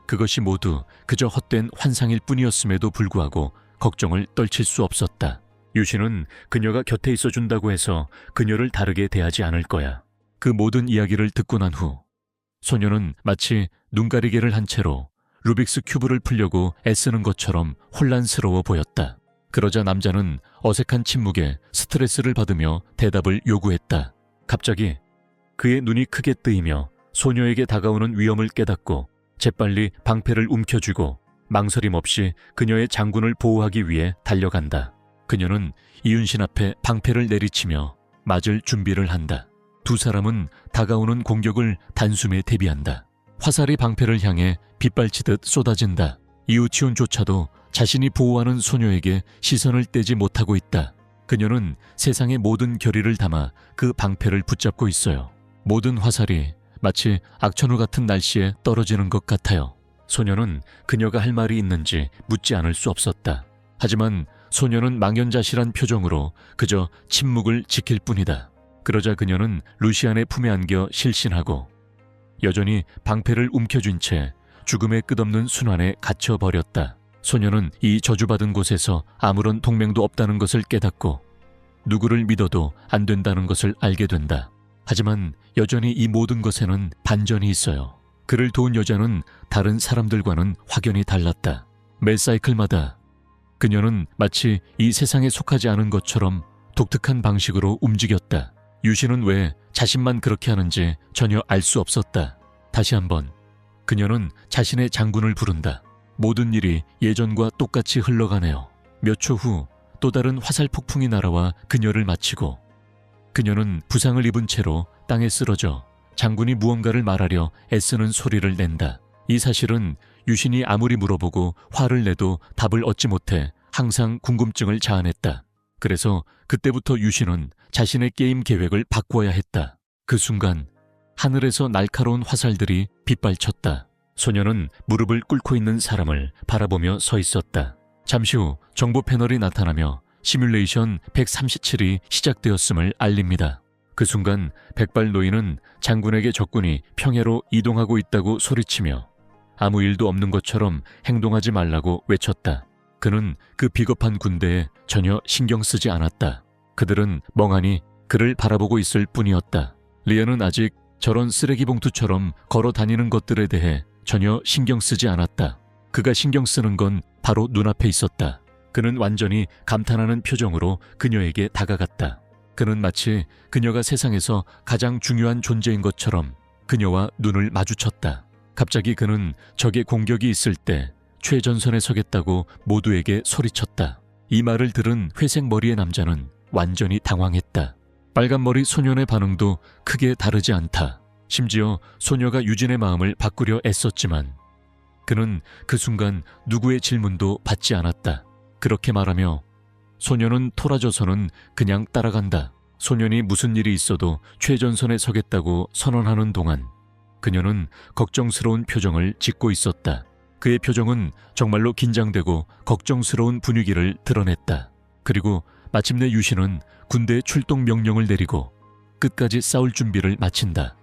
그것이 모두 그저 헛된 환상일 뿐이었음에도 불구하고 걱정을 떨칠 수 없었다. 유신은 그녀가 곁에 있어준다고 해서 그녀를 다르게 대하지 않을 거야. 그 모든 이야기를 듣고 난 후 소녀는 마치 눈가리개를 한 채로 루빅스 큐브를 풀려고 애쓰는 것처럼 혼란스러워 보였다. 그러자 남자는 어색한 침묵에 스트레스를 받으며 대답을 요구했다. 갑자기 그의 눈이 크게 뜨이며 소녀에게 다가오는 위험을 깨닫고 재빨리 방패를 움켜쥐고 망설임 없이 그녀의 장군을 보호하기 위해 달려간다. 그녀는 이윤신 앞에 방패를 내리치며 맞을 준비를 한다. 두 사람은 다가오는 공격을 단숨에 대비한다. 화살이 방패를 향해 빗발치듯 쏟아진다. 이우치온조차도 자신이 보호하는 소녀에게 시선을 떼지 못하고 있다. 그녀는 세상의 모든 결의를 담아 그 방패를 붙잡고 있어요. 모든 화살이 마치 악천후 같은 날씨에 떨어지는 것 같아요. 소녀는 그녀가 할 말이 있는지 묻지 않을 수 없었다. 하지만 소녀는 망연자실한 표정으로 그저 침묵을 지킬 뿐이다. 그러자 그녀는 루시안의 품에 안겨 실신하고 여전히 방패를 움켜쥔 채 죽음의 끝없는 순환에 갇혀버렸다. 소녀는 이 저주받은 곳에서 아무런 동맹도 없다는 것을 깨닫고 누구를 믿어도 안 된다는 것을 알게 된다. 하지만 여전히 이 모든 것에는 반전이 있어요. 그를 도운 여자는 다른 사람들과는 확연히 달랐다. 매 사이클마다 그녀는 마치 이 세상에 속하지 않은 것처럼 독특한 방식으로 움직였다. 유신은 왜 자신만 그렇게 하는지 전혀 알 수 없었다. 다시 한번 그녀는 자신의 장군을 부른다. 모든 일이 예전과 똑같이 흘러가네요. 몇 초 후 또 다른 화살 폭풍이 날아와 그녀를 마치고 그녀는 부상을 입은 채로 땅에 쓰러져 장군이 무언가를 말하려 애쓰는 소리를 낸다. 이 사실은 유신이 아무리 물어보고 화를 내도 답을 얻지 못해 항상 궁금증을 자아냈다. 그래서 그때부터 유신은 자신의 게임 계획을 바꾸어야 했다. 그 순간 하늘에서 날카로운 화살들이 빗발쳤다. 소녀는 무릎을 꿇고 있는 사람을 바라보며 서 있었다. 잠시 후 정보 패널이 나타나며 시뮬레이션 137이 시작되었음을 알립니다. 그 순간 백발 노인은 장군에게 적군이 평해로 이동하고 있다고 소리치며 아무 일도 없는 것처럼 행동하지 말라고 외쳤다. 그는 그 비겁한 군대에 전혀 신경 쓰지 않았다. 그들은 멍하니 그를 바라보고 있을 뿐이었다. 리아는 아직 저런 쓰레기 봉투처럼 걸어 다니는 것들에 대해 전혀 신경 쓰지 않았다. 그가 신경 쓰는 건 바로 눈앞에 있었다. 그는 완전히 감탄하는 표정으로 그녀에게 다가갔다. 그는 마치 그녀가 세상에서 가장 중요한 존재인 것처럼 그녀와 눈을 마주쳤다. 갑자기 그는 적의 공격이 있을 때 최전선에 서겠다고 모두에게 소리쳤다. 이 말을 들은 회색 머리의 남자는 완전히 당황했다. 빨간 머리 소년의 반응도 크게 다르지 않다. 심지어 소녀가 유진의 마음을 바꾸려 애썼지만 그는 그 순간 누구의 질문도 받지 않았다. 그렇게 말하며 소녀는 토라져서는 그냥 따라간다. 소년이 무슨 일이 있어도 최전선에 서겠다고 선언하는 동안 그녀는 걱정스러운 표정을 짓고 있었다. 그의 표정은 정말로 긴장되고 걱정스러운 분위기를 드러냈다. 그리고 마침내 유신은 군대의 출동 명령을 내리고 끝까지 싸울 준비를 마친다.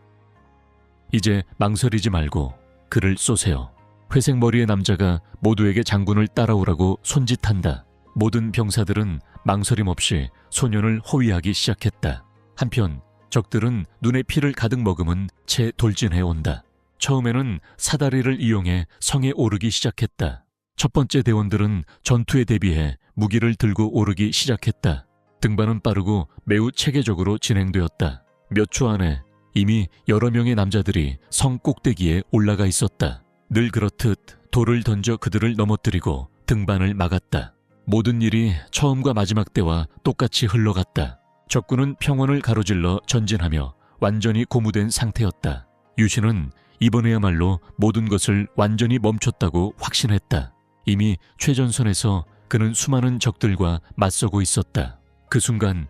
이제 망설이지 말고 그를 쏘세요. 회색 머리의 남자가 모두에게 장군을 따라오라고 손짓한다. 모든 병사들은 망설임 없이 소년을 호위하기 시작했다. 한편 적들은 눈에 피를 가득 머금은 채 돌진해 온다. 처음에는 사다리를 이용해 성에 오르기 시작했다. 첫 번째 대원들은 전투에 대비해 무기를 들고 오르기 시작했다. 등반은 빠르고 매우 체계적으로 진행되었다. 몇 초 안에 이미 여러 명의 남자들이 성 꼭대기에 올라가 있었다. 늘 그렇듯 돌을 던져 그들을 넘어뜨리고 등반을 막았다. 모든 일이 처음과 마지막 때와 똑같이 흘러갔다. 적군은 평원을 가로질러 전진하며 완전히 고무된 상태였다. 유신은 이번에야말로 모든 것을 완전히 멈췄다고 확신했다. 이미 최전선에서 그는 수많은 적들과 맞서고 있었다. 그 순간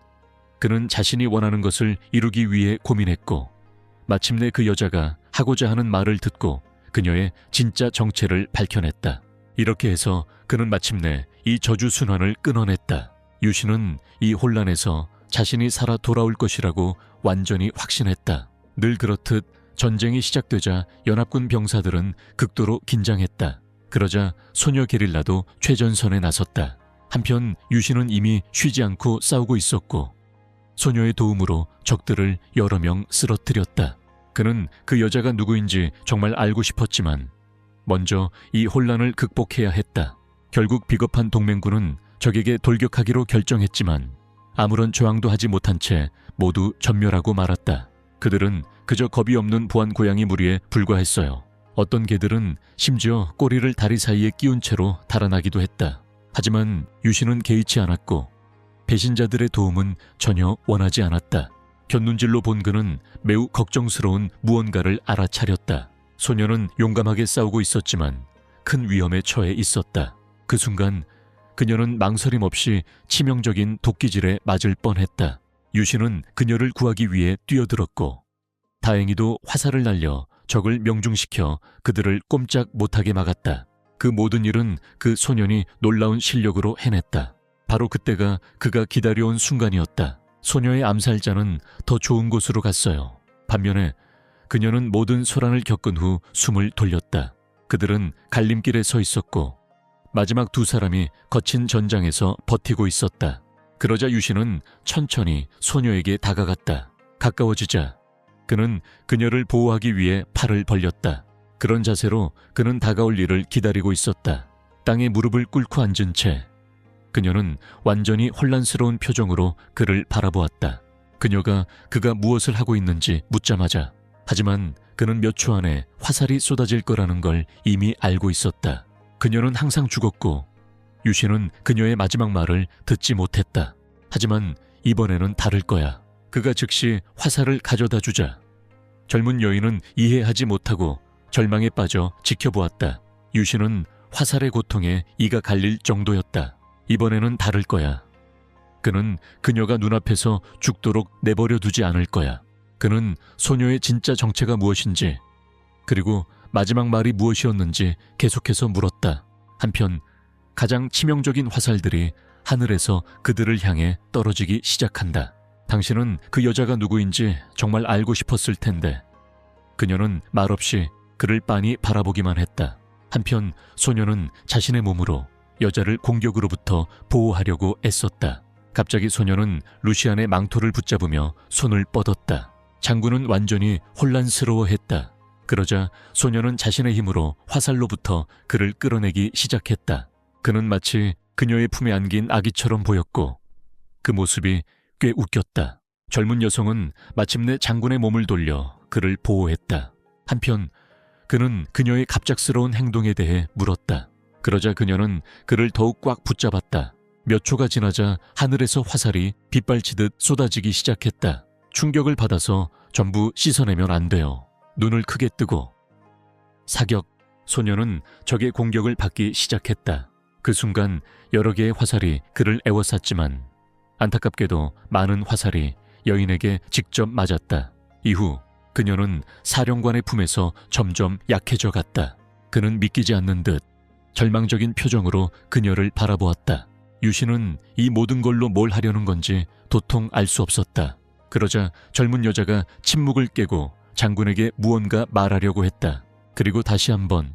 그는 자신이 원하는 것을 이루기 위해 고민했고 마침내 그 여자가 하고자 하는 말을 듣고 그녀의 진짜 정체를 밝혀냈다. 이렇게 해서 그는 마침내 이 저주 순환을 끊어냈다. 유신은 이 혼란에서 자신이 살아 돌아올 것이라고 완전히 확신했다. 늘 그렇듯 전쟁이 시작되자 연합군 병사들은 극도로 긴장했다. 그러자 소녀 게릴라도 최전선에 나섰다. 한편 유신은 이미 쉬지 않고 싸우고 있었고 소녀의 도움으로 적들을 여러 명 쓰러뜨렸다. 그는 그 여자가 누구인지 정말 알고 싶었지만 먼저 이 혼란을 극복해야 했다. 결국 비겁한 동맹군은 적에게 돌격하기로 결정했지만 아무런 저항도 하지 못한 채 모두 전멸하고 말았다. 그들은 그저 겁이 없는 보안 고양이 무리에 불과했어요. 어떤 개들은 심지어 꼬리를 다리 사이에 끼운 채로 달아나기도 했다. 하지만 유신은 개의치 않았고 배신자들의 도움은 전혀 원하지 않았다. 곁눈질로 본 그는 매우 걱정스러운 무언가를 알아차렸다. 소녀는 용감하게 싸우고 있었지만 큰 위험에 처해 있었다. 그 순간 그녀는 망설임 없이 치명적인 도끼질에 맞을 뻔했다. 유신은 그녀를 구하기 위해 뛰어들었고 다행히도 화살을 날려 적을 명중시켜 그들을 꼼짝 못하게 막았다. 그 모든 일은 그 소년이 놀라운 실력으로 해냈다. 바로 그때가 그가 기다려온 순간이었다. 소녀의 암살자는 더 좋은 곳으로 갔어요. 반면에 그녀는 모든 소란을 겪은 후 숨을 돌렸다. 그들은 갈림길에 서 있었고 마지막 두 사람이 거친 전장에서 버티고 있었다. 그러자 유신은 천천히 소녀에게 다가갔다. 가까워지자 그는 그녀를 보호하기 위해 팔을 벌렸다. 그런 자세로 그는 다가올 일을 기다리고 있었다. 땅에 무릎을 꿇고 앉은 채 그녀는 완전히 혼란스러운 표정으로 그를 바라보았다. 그가 무엇을 하고 있는지 묻자마자 하지만 그는 몇 초 안에 화살이 쏟아질 거라는 걸 이미 알고 있었다. 그녀는 항상 죽었고 유신은 그녀의 마지막 말을 듣지 못했다. 하지만 이번에는 다를 거야. 그가 즉시 화살을 가져다 주자 젊은 여인은 이해하지 못하고 절망에 빠져 지켜보았다. 유신은 화살의 고통에 이가 갈릴 정도였다. 이번에는 다를 거야. 그는 그녀가 눈앞에서 죽도록 내버려 두지 않을 거야. 그는 소녀의 진짜 정체가 무엇인지 그리고 마지막 말이 무엇이었는지 계속해서 물었다. 한편 가장 치명적인 화살들이 하늘에서 그들을 향해 떨어지기 시작한다. 당신은 그 여자가 누구인지 정말 알고 싶었을 텐데. 그녀는 말없이 그를 빤히 바라보기만 했다. 한편 소녀는 자신의 몸으로 여자를 공격으로부터 보호하려고 애썼다. 갑자기 소녀는 루시안의 망토를 붙잡으며 손을 뻗었다. 장군은 완전히 혼란스러워했다. 그러자 소녀는 자신의 힘으로 화살로부터 그를 끌어내기 시작했다. 그는 마치 그녀의 품에 안긴 아기처럼 보였고 그 모습이 꽤 웃겼다. 젊은 여성은 마침내 장군의 몸을 돌려 그를 보호했다. 한편 그는 그녀의 갑작스러운 행동에 대해 물었다. 그러자 그녀는 그를 더욱 꽉 붙잡았다. 몇 초가 지나자 하늘에서 화살이 빗발치듯 쏟아지기 시작했다. 충격을 받아서 전부 씻어내면 안 돼요. 눈을 크게 뜨고 사격. 소녀는 적의 공격을 받기 시작했다. 그 순간 여러 개의 화살이 그를 에워쌌지만 안타깝게도 많은 화살이 여인에게 직접 맞았다. 이후 그녀는 사령관의 품에서 점점 약해져 갔다. 그는 믿기지 않는 듯 절망적인 표정으로 그녀를 바라보았다. 유신은 이 모든 걸로 뭘 하려는 건지 도통 알 수 없었다. 그러자 젊은 여자가 침묵을 깨고 장군에게 무언가 말하려고 했다. 그리고 다시 한번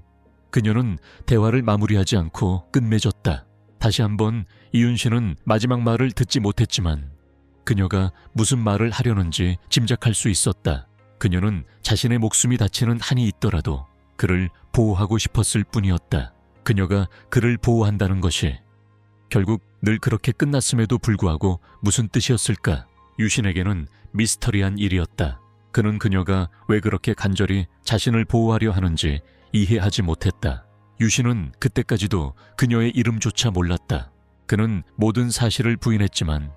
그녀는 대화를 마무리하지 않고 끝맺었다. 다시 한번 이윤신은 마지막 말을 듣지 못했지만 그녀가 무슨 말을 하려는지 짐작할 수 있었다. 그녀는 자신의 목숨이 다치는 한이 있더라도 그를 보호하고 싶었을 뿐이었다. 그녀가 그를 보호한다는 것이 결국 늘 그렇게 끝났음에도 불구하고 무슨 뜻이었을까? 유신에게는 미스터리한 일이었다. 그는 그녀가 왜 그렇게 간절히 자신을 보호하려 하는지 이해하지 못했다. 유신은 그때까지도 그녀의 이름조차 몰랐다. 그는 모든 사실을 부인했지만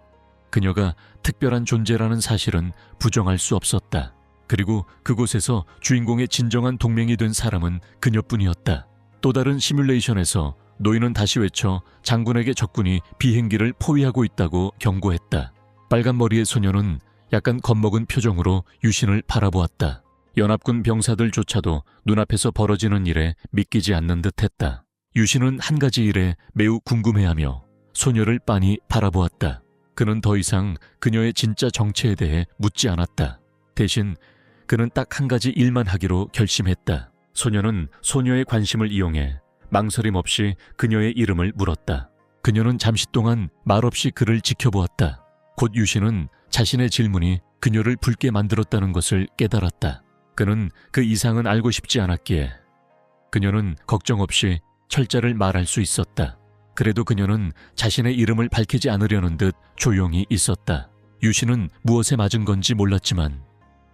그녀가 특별한 존재라는 사실은 부정할 수 없었다. 그리고 그곳에서 주인공의 진정한 동맹이 된 사람은 그녀뿐이었다. 또 다른 시뮬레이션에서 노인은 다시 외쳐 장군에게 적군이 비행기를 포위하고 있다고 경고했다. 빨간 머리의 소녀는 약간 겁먹은 표정으로 유신을 바라보았다. 연합군 병사들조차도 눈앞에서 벌어지는 일에 믿기지 않는 듯했다. 유신은 한 가지 일에 매우 궁금해하며 소녀를 빤히 바라보았다. 그는 더 이상 그녀의 진짜 정체에 대해 묻지 않았다. 대신 그는 딱 한 가지 일만 하기로 결심했다. 소녀는 소녀의 관심을 이용해 망설임 없이 그녀의 이름을 물었다. 그녀는 잠시 동안 말없이 그를 지켜보았다. 곧 유신은 자신의 질문이 그녀를 붉게 만들었다는 것을 깨달았다. 그는 그 이상은 알고 싶지 않았기에 그녀는 걱정 없이 철자를 말할 수 있었다. 그래도 그녀는 자신의 이름을 밝히지 않으려는 듯 조용히 있었다. 유신은 무엇에 맞은 건지 몰랐지만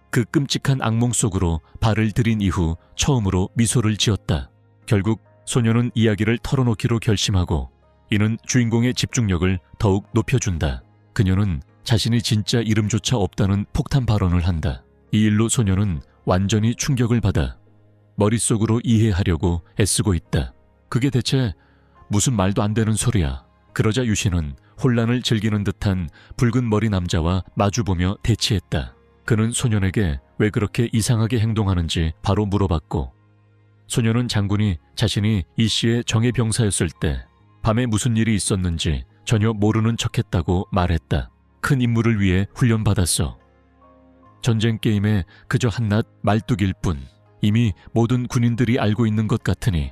그 끔찍한 악몽 속으로 발을 들인 이후 처음으로 미소를 지었다. 결국 소녀는 이야기를 털어놓기로 결심하고 이는 주인공의 집중력을 더욱 높여준다. 그녀는 자신이 진짜 이름조차 없다는 폭탄 발언을 한다. 이 일로 소녀는 완전히 충격을 받아 머릿속으로 이해하려고 애쓰고 있다. 그게 대체 무슨 말도 안 되는 소리야. 그러자 유신은 혼란을 즐기는 듯한 붉은 머리 남자와 마주보며 대치했다. 그는 소년에게 왜 그렇게 이상하게 행동하는지 바로 물어봤고 소년은 장군이 자신이 이 씨의 정예병사였을 때 밤에 무슨 일이 있었는지 전혀 모르는 척했다고 말했다. 큰 임무를 위해 훈련받았어. 전쟁 게임에 그저 한낱 말뚝일 뿐 이미 모든 군인들이 알고 있는 것 같으니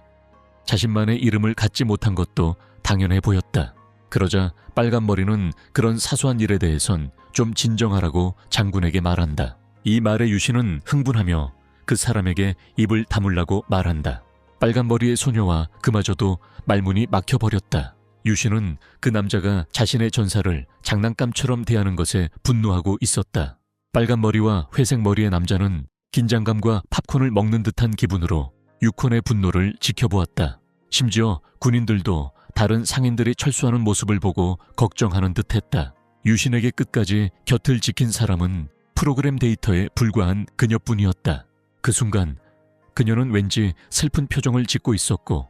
자신만의 이름을 갖지 못한 것도 당연해 보였다. 그러자 빨간머리는 그런 사소한 일에 대해선 좀 진정하라고 장군에게 말한다. 이 말에 유신은 흥분하며 그 사람에게 입을 다물라고 말한다. 빨간머리의 소녀와 그마저도 말문이 막혀버렸다. 유신은 그 남자가 자신의 전사를 장난감처럼 대하는 것에 분노하고 있었다. 빨간머리와 회색머리의 남자는 긴장감과 팝콘을 먹는 듯한 기분으로 유콘의 분노를 지켜보았다. 심지어 군인들도 다른 상인들이 철수하는 모습을 보고 걱정하는 듯했다. 유신에게 끝까지 곁을 지킨 사람은 프로그램 데이터에 불과한 그녀뿐이었다. 그 순간 그녀는 왠지 슬픈 표정을 짓고 있었고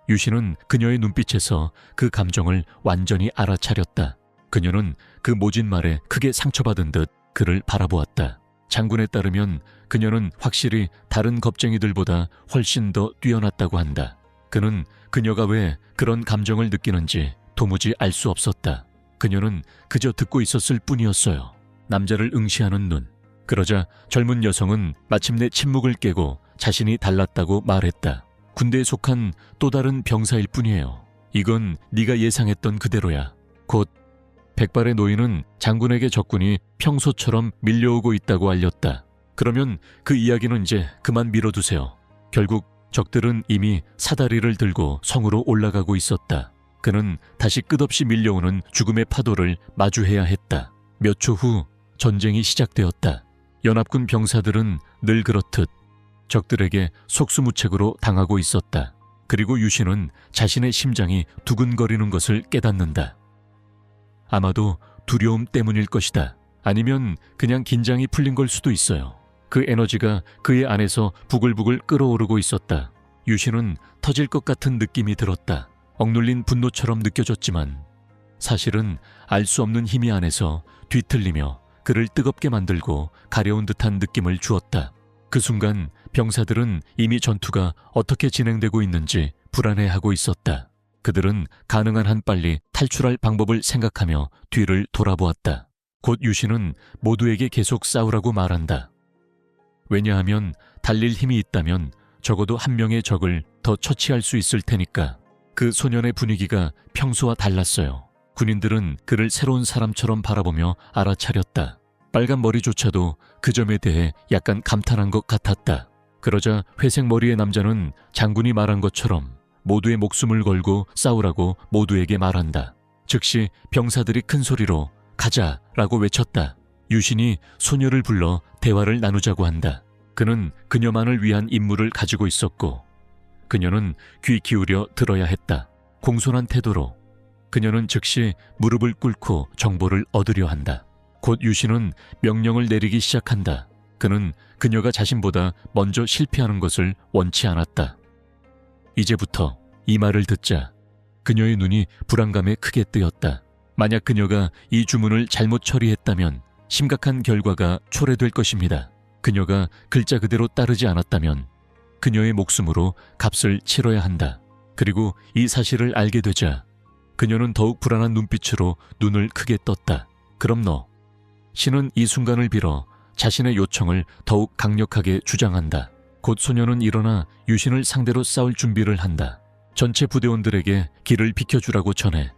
유신은 그녀의 눈빛에서 그 감정을 완전히 알아차렸다. 그녀는 그 모진 말에 크게 상처받은 듯 그를 바라보았다. 장군에 따르면 그녀는 확실히 다른 겁쟁이들보다 훨씬 더 뛰어났다고 한다. 그는 그녀가 왜 그런 감정을 느끼는지 도무지 알 수 없었다. 그녀는 그저 듣고 있었을 뿐이었어요. 남자를 응시하는 눈. 그러자 젊은 여성은 마침내 침묵을 깨고 자신이 달랐다고 말했다. 군대에 속한 또 다른 병사일 뿐이에요. 이건 네가 예상했던 그대로야. 곧 백발의 노인은 장군에게 적군이 평소처럼 밀려오고 있다고 알렸다. 그러면 그 이야기는 이제 그만 미뤄두세요. 결국 적들은 이미 사다리를 들고 성으로 올라가고 있었다. 그는 다시 끝없이 밀려오는 죽음의 파도를 마주해야 했다. 몇 초 후 전쟁이 시작되었다. 연합군 병사들은 늘 그렇듯 적들에게 속수무책으로 당하고 있었다. 그리고 유신은 자신의 심장이 두근거리는 것을 깨닫는다. 아마도 두려움 때문일 것이다. 아니면 그냥 긴장이 풀린 걸 수도 있어요. 그 에너지가 그의 안에서 부글부글 끓어오르고 있었다. 유신은 터질 것 같은 느낌이 들었다. 억눌린 분노처럼 느껴졌지만 사실은 알 수 없는 힘이 안에서 뒤틀리며 그를 뜨겁게 만들고 가려운 듯한 느낌을 주었다. 그 순간 병사들은 이미 전투가 어떻게 진행되고 있는지 불안해하고 있었다. 그들은 가능한 한 빨리 탈출할 방법을 생각하며 뒤를 돌아보았다. 곧 유신은 모두에게 계속 싸우라고 말한다. 왜냐하면 달릴 힘이 있다면 적어도 한 명의 적을 더 처치할 수 있을 테니까. 그 소년의 분위기가 평소와 달랐어요. 군인들은 그를 새로운 사람처럼 바라보며 알아차렸다. 빨간 머리조차도 그 점에 대해 약간 감탄한 것 같았다. 그러자 회색 머리의 남자는 장군이 말한 것처럼 모두의 목숨을 걸고 싸우라고 모두에게 말한다. 즉시 병사들이 큰 소리로 가자라고 외쳤다. 유신이 소녀를 불러 대화를 나누자고 한다. 그는 그녀만을 위한 임무를 가지고 있었고 그녀는 귀 기울여 들어야 했다. 공손한 태도로 그녀는 즉시 무릎을 꿇고 정보를 얻으려 한다. 곧 유신은 명령을 내리기 시작한다. 그는 그녀가 자신보다 먼저 실패하는 것을 원치 않았다. 이제부터 이 말을 듣자 그녀의 눈이 불안감에 크게 뜨였다. 만약 그녀가 이 주문을 잘못 처리했다면 심각한 결과가 초래될 것입니다. 그녀가 글자 그대로 따르지 않았다면 그녀의 목숨으로 값을 치러야 한다. 그리고 이 사실을 알게 되자 그녀는 더욱 불안한 눈빛으로 눈을 크게 떴다. 그럼 너, 신은 이 순간을 빌어 자신의 요청을 더욱 강력하게 주장한다. 곧 소녀는 일어나 유신을 상대로 싸울 준비를 한다. 전체 부대원들에게 길을 비켜주라고 전해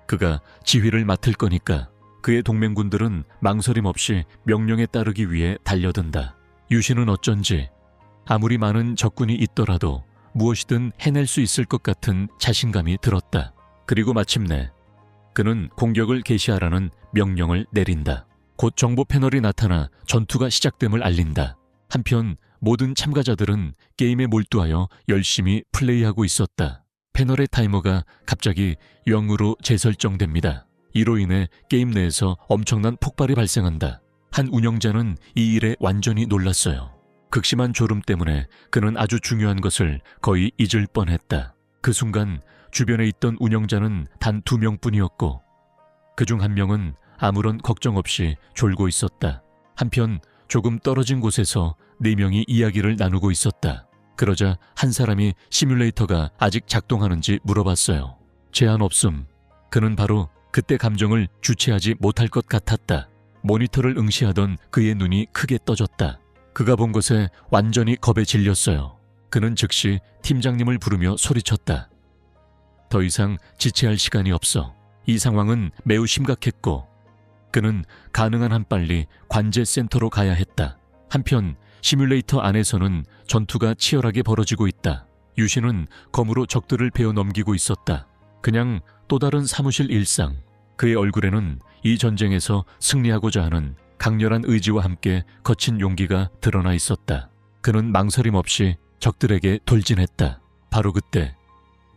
그가 지휘를 맡을 거니까 그의 동맹군들은 망설임 없이 명령에 따르기 위해 달려든다. 유신은 어쩐지 아무리 많은 적군이 있더라도 무엇이든 해낼 수 있을 것 같은 자신감이 들었다. 그리고 마침내 그는 공격을 개시하라는 명령을 내린다. 곧 정보 패널이 나타나 전투가 시작됨을 알린다. 한편 모든 참가자들은 게임에 몰두하여 열심히 플레이하고 있었다. 패널의 타이머가 갑자기 0으로 재설정됩니다. 이로 인해 게임 내에서 엄청난 폭발이 발생한다. 한 운영자는 이 일에 완전히 놀랐어요. 극심한 졸음 때문에 그는 아주 중요한 것을 거의 잊을 뻔했다. 그 순간 주변에 있던 운영자는 단 2명뿐이었고 그중 한 명은 아무런 걱정 없이 졸고 있었다. 한편 조금 떨어진 곳에서 4명이 이야기를 나누고 있었다. 그러자 한 사람이 시뮬레이터가 아직 작동하는지 물어봤어요. 제한 없음. 그는 바로 그때 감정을 주체하지 못할 것 같았다. 모니터를 응시하던 그의 눈이 크게 떠졌다. 그가 본 것에 완전히 겁에 질렸어요. 그는 즉시 팀장님을 부르며 소리쳤다. 더 이상 지체할 시간이 없어. 이 상황은 매우 심각했고 그는 가능한 한 빨리 관제센터로 가야 했다. 한편 시뮬레이터 안에서는 전투가 치열하게 벌어지고 있다. 유신은 검으로 적들을 베어 넘기고 있었다. 그냥 또 다른 사무실 일상. 그의 얼굴에는 이 전쟁에서 승리하고자 하는 강렬한 의지와 함께 거친 용기가 드러나 있었다. 그는 망설임 없이 적들에게 돌진했다. 바로 그때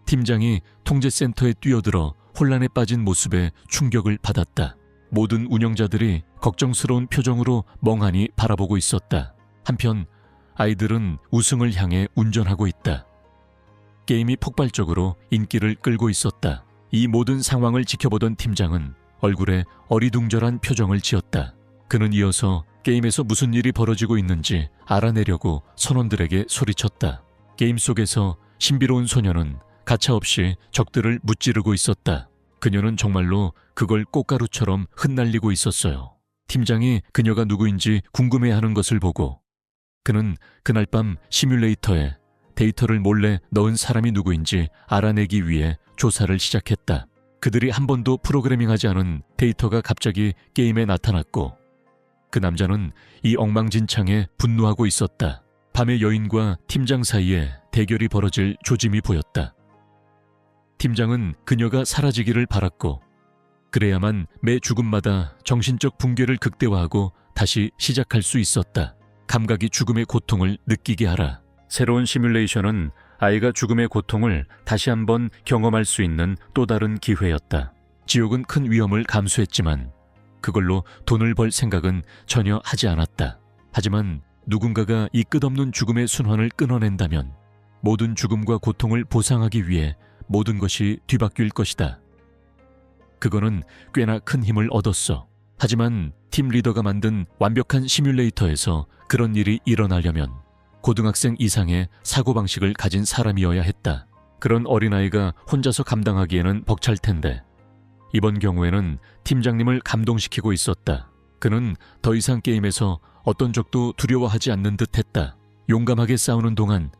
팀장이 통제센터에 뛰어들어 혼란에 빠진 모습에 충격을 받았다. 모든 운영자들이 걱정스러운 표정으로 멍하니 바라보고 있었다. 한편 아이들은 우승을 향해 운전하고 있다. 게임이 폭발적으로 인기를 끌고 있었다. 이 모든 상황을 지켜보던 팀장은 얼굴에 어리둥절한 표정을 지었다. 그는 이어서 게임에서 무슨 일이 벌어지고 있는지 알아내려고 선원들에게 소리쳤다. 게임 속에서 신비로운 소녀는 가차없이 적들을 무찌르고 있었다. 그녀는 정말로 그걸 꽃가루처럼 흩날리고 있었어요. 팀장이 그녀가 누구인지 궁금해하는 것을 보고 그는 그날 밤 시뮬레이터에 데이터를 몰래 넣은 사람이 누구인지 알아내기 위해 조사를 시작했다. 그들이 한 번도 프로그래밍하지 않은 데이터가 갑자기 게임에 나타났고 그 남자는 이 엉망진창에 분노하고 있었다. 밤의 여인과 팀장 사이에 대결이 벌어질 조짐이 보였다. 팀장은 그녀가 사라지기를 바랐고 그래야만 매 죽음마다 정신적 붕괴를 극대화하고 다시 시작할 수 있었다. 감각이 죽음의 고통을 느끼게 하라. 새로운 시뮬레이션은 아이가 죽음의 고통을 다시 한번 경험할 수 있는 또 다른 기회였다. 지옥은 큰 위험을 감수했지만 그걸로 돈을 벌 생각은 전혀 하지 않았다. 하지만 누군가가 이 끝없는 죽음의 순환을 끊어낸다면 모든 죽음과 고통을 보상하기 위해 모든 것이 뒤바뀔 것이다. 그거는 꽤나 큰 힘을 얻었어. 하지만 팀 리더가 만든 완벽한 시뮬레이터에서 그런 일이 일어나려면 고등학생 이상의 사고방식을 가진 사람이어야 했다. 그런 어린아이가 혼자서 감당하기에는 벅찰 텐데 이번 경우에는 팀장님을 감동시키고 있었다. 그는 더 이상 게임에서 어떤 적도 두려워하지 않는 듯 했다. 용감하게 싸우는 동안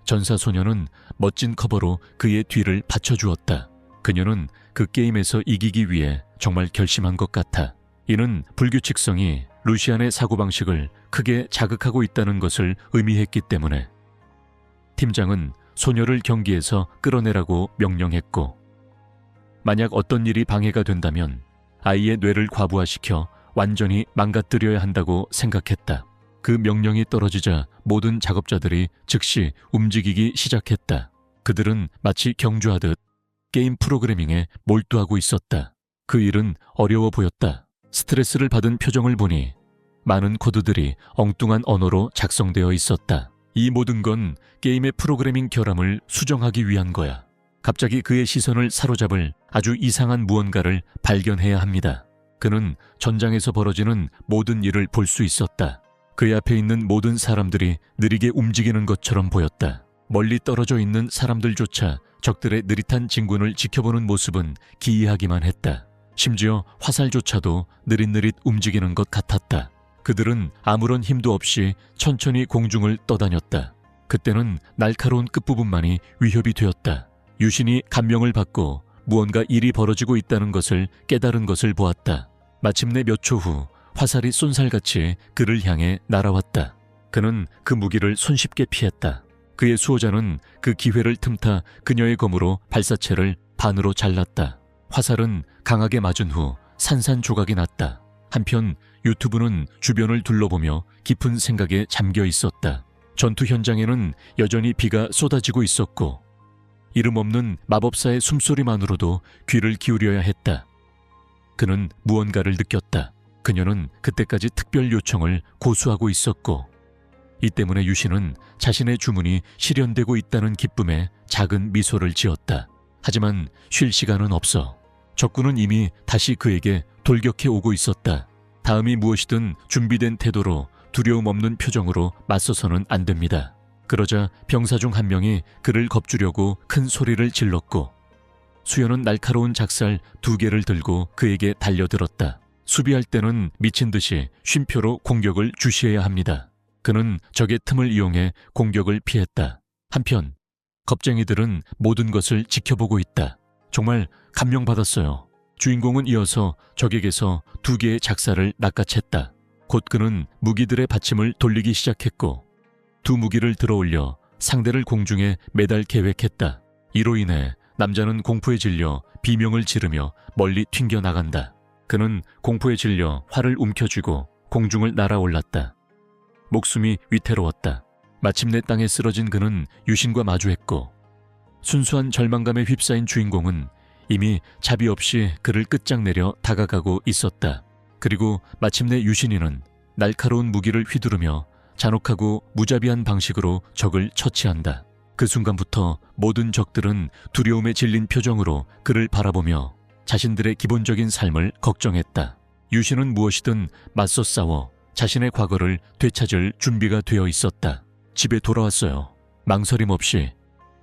전사소녀는 멋진 커버로 그의 뒤를 받쳐주었다. 그녀는 그 게임에서 이기기 위해 정말 결심한 것 같아. 이는 불규칙성이 루시안의 사고방식을 크게 자극하고 있다는 것을 의미했기 때문에 팀장은 소녀를 경기에서 끌어내라고 명령했고 만약 어떤 일이 방해가 된다면 아이의 뇌를 과부하시켜 완전히 망가뜨려야 한다고 생각했다. 그 명령이 떨어지자 모든 작업자들이 즉시 움직이기 시작했다. 그들은 마치 경주하듯 게임 프로그래밍에 몰두하고 있었다. 그 일은 어려워 보였다. 스트레스를 받은 표정을 보니 많은 코드들이 엉뚱한 언어로 작성되어 있었다. 이 모든 건 게임의 프로그래밍 결함을 수정하기 위한 거야. 갑자기 그의 시선을 사로잡을 아주 이상한 무언가를 발견해야 합니다. 그는 전장에서 벌어지는 모든 일을 볼 수 있었다. 그의 앞에 있는 모든 사람들이 느리게 움직이는 것처럼 보였다. 멀리 떨어져 있는 사람들조차 적들의 느릿한 진군을 지켜보는 모습은 기이하기만 했다. 심지어 화살조차도 느릿느릿 움직이는 것 같았다. 그들은 아무런 힘도 없이 천천히 공중을 떠다녔다. 그때는 날카로운 끝부분만이 위협이 되었다. 유신이 감명을 받고 무언가 일이 벌어지고 있다는 것을 깨달은 것을 보았다. 마침내 몇 초 후 화살이 쏜살같이 그를 향해 날아왔다. 그는 그 무기를 손쉽게 피했다. 그의 수호자는 그 기회를 틈타 그녀의 검으로 발사체를 반으로 잘랐다. 화살은 강하게 맞은 후 산산조각이 났다. 한편 유튜브는 주변을 둘러보며 깊은 생각에 잠겨 있었다. 전투 현장에는 여전히 비가 쏟아지고 있었고 이름 없는 마법사의 숨소리만으로도 귀를 기울여야 했다. 그는 무언가를 느꼈다. 그녀는 그때까지 특별 요청을 고수하고 있었고 이 때문에 유신은 자신의 주문이 실현되고 있다는 기쁨에 작은 미소를 지었다. 하지만 쉴 시간은 없어. 적군은 이미 다시 그에게 돌격해 오고 있었다. 다음이 무엇이든 준비된 태도로 두려움 없는 표정으로 맞서서는 안 됩니다. 그러자 병사 중 한 명이 그를 겁주려고 큰 소리를 질렀고 수연은 날카로운 작살 2개를 들고 그에게 달려들었다. 수비할 때는 미친 듯이 쉼표로 공격을 주시해야 합니다. 그는 적의 틈을 이용해 공격을 피했다. 한편 겁쟁이들은 모든 것을 지켜보고 있다. 정말 감명받았어요. 주인공은 이어서 적에게서 2개의 작살을 낚아챘다. 곧 그는 무기들의 받침을 돌리기 시작했고 2 무기를 들어올려 상대를 공중에 매달 계획했다. 이로 인해 남자는 공포에 질려 비명을 지르며 멀리 튕겨나간다. 그는 공포에 질려 활을 움켜쥐고 공중을 날아올랐다. 목숨이 위태로웠다. 마침내 땅에 쓰러진 그는 유신과 마주했고 순수한 절망감에 휩싸인 주인공은 이미 자비 없이 그를 끝장내려 다가가고 있었다. 그리고 마침내 유신이는 날카로운 무기를 휘두르며 잔혹하고 무자비한 방식으로 적을 처치한다. 그 순간부터 모든 적들은 두려움에 질린 표정으로 그를 바라보며 자신들의 기본적인 삶을 걱정했다. 유신은 무엇이든 맞서 싸워 자신의 과거를 되찾을 준비가 되어 있었다. 집에 돌아왔어요. 망설임 없이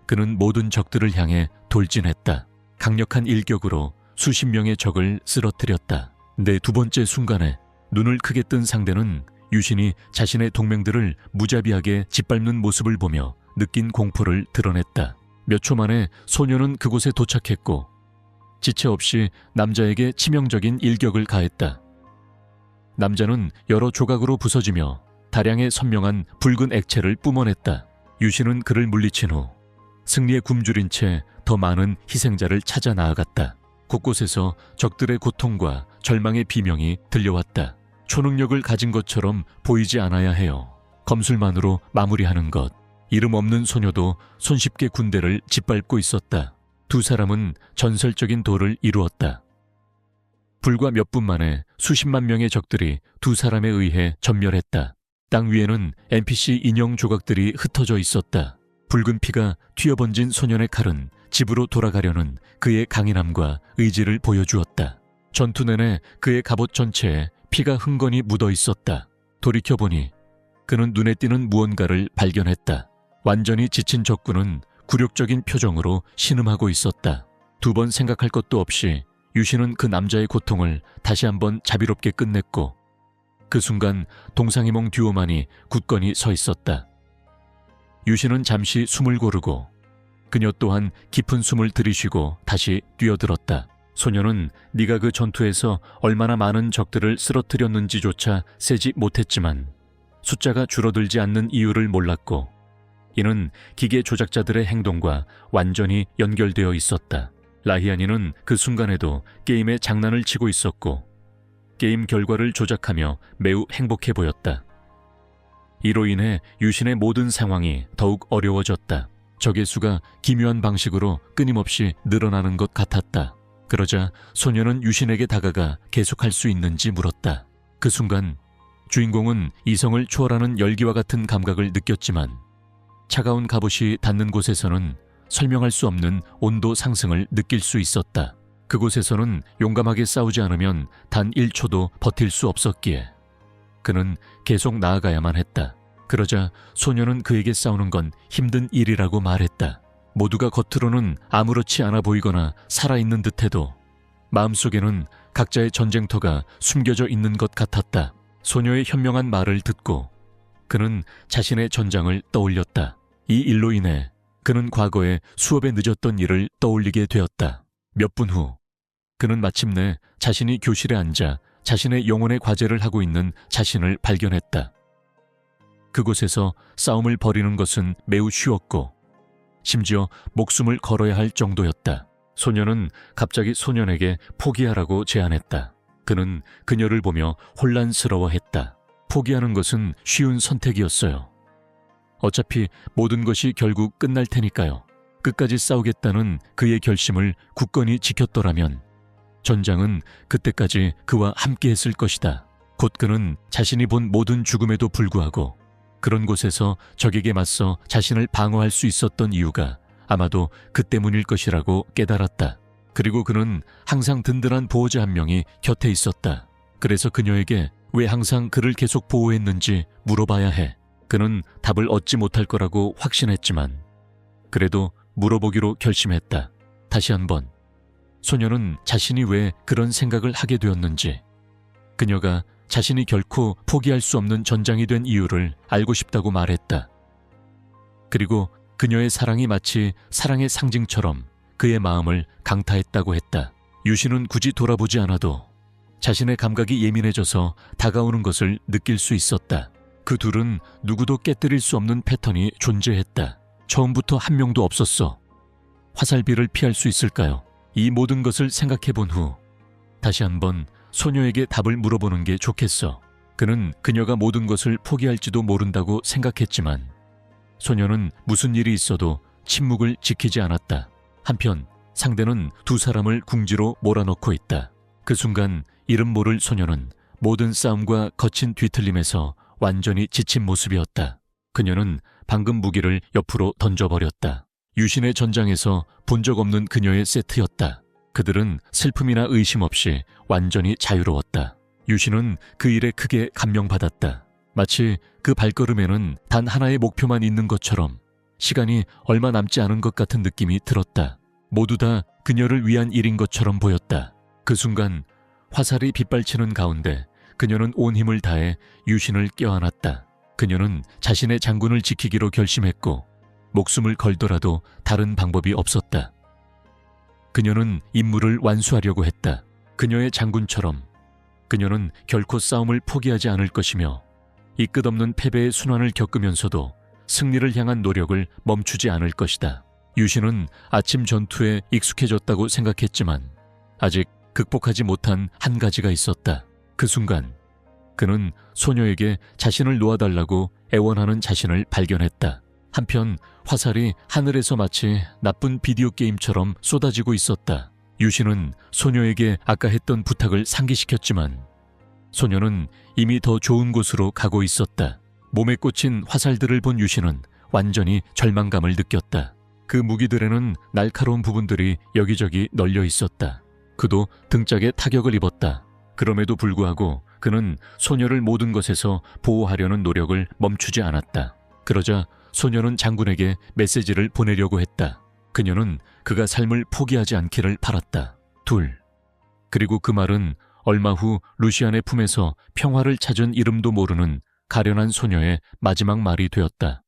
그는 모든 적들을 향해 돌진했다. 강력한 일격으로 수십 명의 적을 쓰러뜨렸다. 네, 2번째 순간에 눈을 크게 뜬 상대는 유신이 자신의 동맹들을 무자비하게 짓밟는 모습을 보며 느낀 공포를 드러냈다. 몇 초 만에 소녀는 그곳에 도착했고 지체 없이 남자에게 치명적인 일격을 가했다. 남자는 여러 조각으로 부서지며 다량의 선명한 붉은 액체를 뿜어냈다. 유신은 그를 물리친 후 승리에 굶주린 채 더 많은 희생자를 찾아 나아갔다. 곳곳에서 적들의 고통과 절망의 비명이 들려왔다. 초능력을 가진 것처럼 보이지 않아야 해요. 검술만으로 마무리하는 것. 이름 없는 소녀도 손쉽게 군대를 짓밟고 있었다. 2 사람은 전설적인 도를 이루었다. 불과 몇 분 만에 수십만 명의 적들이 2 사람에 의해 전멸했다. 땅 위에는 NPC 인형 조각들이 흩어져 있었다. 붉은 피가 튀어번진 소년의 칼은 집으로 돌아가려는 그의 강인함과 의지를 보여주었다. 전투 내내 그의 갑옷 전체에 피가 흥건히 묻어 있었다. 돌이켜보니 그는 눈에 띄는 무언가를 발견했다. 완전히 지친 적군은 굴욕적인 표정으로 신음하고 있었다. 2번 생각할 것도 없이 유신은 그 남자의 고통을 다시 한번 자비롭게 끝냈고 그 순간 동상이몽 듀오만이 굳건히 서 있었다. 유신은 잠시 숨을 고르고 그녀 또한 깊은 숨을 들이쉬고 다시 뛰어들었다. 소녀는 네가 그 전투에서 얼마나 많은 적들을 쓰러뜨렸는지조차 세지 못했지만 숫자가 줄어들지 않는 이유를 몰랐고 이는 기계 조작자들의 행동과 완전히 연결되어 있었다. 라히아니는 그 순간에도 게임에 장난을 치고 있었고 게임 결과를 조작하며 매우 행복해 보였다. 이로 인해 유신의 모든 상황이 더욱 어려워졌다. 적의 수가 기묘한 방식으로 끊임없이 늘어나는 것 같았다. 그러자 소녀는 유신에게 다가가 계속할 수 있는지 물었다. 그 순간 주인공은 이성을 초월하는 열기와 같은 감각을 느꼈지만 차가운 갑옷이 닿는 곳에서는 설명할 수 없는 온도 상승을 느낄 수 있었다. 그곳에서는 용감하게 싸우지 않으면 단 1초도 버틸 수 없었기에 그는 계속 나아가야만 했다. 그러자 소녀는 그에게 싸우는 건 힘든 일이라고 말했다. 모두가 겉으로는 아무렇지 않아 보이거나 살아있는 듯해도 마음속에는 각자의 전쟁터가 숨겨져 있는 것 같았다. 소녀의 현명한 말을 듣고 그는 자신의 전장을 떠올렸다. 이 일로 인해 그는 과거에 수업에 늦었던 일을 떠올리게 되었다. 몇 분 후 그는 마침내 자신이 교실에 앉아 자신의 영혼의 과제를 하고 있는 자신을 발견했다. 그곳에서 싸움을 벌이는 것은 매우 쉬웠고 심지어 목숨을 걸어야 할 정도였다. 소녀는 갑자기 소년에게 포기하라고 제안했다. 그는 그녀를 보며 혼란스러워했다. 포기하는 것은 쉬운 선택이었어요. 어차피 모든 것이 결국 끝날 테니까요. 끝까지 싸우겠다는 그의 결심을 굳건히 지켰더라면 전장은 그때까지 그와 함께했을 것이다. 곧 그는 자신이 본 모든 죽음에도 불구하고 그런 곳에서 적에게 맞서 자신을 방어할 수 있었던 이유가 아마도 그 때문일 것이라고 깨달았다. 그리고 그는 항상 든든한 보호자 한 명이 곁에 있었다. 그래서 그녀에게 왜 항상 그를 계속 보호했는지 물어봐야 해. 그는 답을 얻지 못할 거라고 확신했지만 그래도 물어보기로 결심했다. 다시 한번 소녀는 자신이 왜 그런 생각을 하게 되었는지, 그녀가 자신이 결코 포기할 수 없는 전장이 된 이유를 알고 싶다고 말했다. 그리고 그녀의 사랑이 마치 사랑의 상징처럼 그의 마음을 강타했다고 했다. 유신은 굳이 돌아보지 않아도 자신의 감각이 예민해져서 다가오는 것을 느낄 수 있었다. 그 둘은 누구도 깨뜨릴 수 없는 패턴이 존재했다. 처음부터 한 명도 없었어. 화살비를 피할 수 있을까요? 이 모든 것을 생각해 본 후 다시 한번 소녀에게 답을 물어보는 게 좋겠어. 그는 그녀가 모든 것을 포기할지도 모른다고 생각했지만 소녀는 무슨 일이 있어도 침묵을 지키지 않았다. 한편 상대는 두 사람을 궁지로 몰아넣고 있다. 그 순간 이름 모를 소녀는 모든 싸움과 거친 뒤틀림에서 완전히 지친 모습이었다. 그녀는 방금 무기를 옆으로 던져버렸다. 유신의 전장에서 본 적 없는 그녀의 세트였다. 그들은 슬픔이나 의심 없이 완전히 자유로웠다. 유신은 그 일에 크게 감명받았다. 마치 그 발걸음에는 단 하나의 목표만 있는 것처럼 시간이 얼마 남지 않은 것 같은 느낌이 들었다. 모두 다 그녀를 위한 일인 것처럼 보였다. 그 순간 화살이 빗발치는 가운데 그녀는 온 힘을 다해 유신을 껴안았다. 그녀는 자신의 장군을 지키기로 결심했고 목숨을 걸더라도 다른 방법이 없었다. 그녀는 임무를 완수하려고 했다. 그녀의 장군처럼 그녀는 결코 싸움을 포기하지 않을 것이며 이 끝없는 패배의 순환을 겪으면서도 승리를 향한 노력을 멈추지 않을 것이다. 유신은 아침 전투에 익숙해졌다고 생각했지만 아직 극복하지 못한 한 가지가 있었다. 그 순간 그는 소녀에게 자신을 놓아달라고 애원하는 자신을 발견했다. 한편 화살이 하늘에서 마치 나쁜 비디오 게임처럼 쏟아지고 있었다. 유신은 소녀에게 아까 했던 부탁을 상기시켰지만 소녀는 이미 더 좋은 곳으로 가고 있었다. 몸에 꽂힌 화살들을 본 유신은 완전히 절망감을 느꼈다. 그 무기들에는 날카로운 부분들이 여기저기 널려 있었다. 그도 등짝에 타격을 입었다. 그럼에도 불구하고 그는 소녀를 모든 것에서 보호하려는 노력을 멈추지 않았다. 그러자 소녀는 장군에게 메시지를 보내려고 했다. 그녀는 그가 삶을 포기하지 않기를 바랐다. 그리고 그 말은 얼마 후 루시안의 품에서 평화를 찾은 이름도 모르는 가련한 소녀의 마지막 말이 되었다.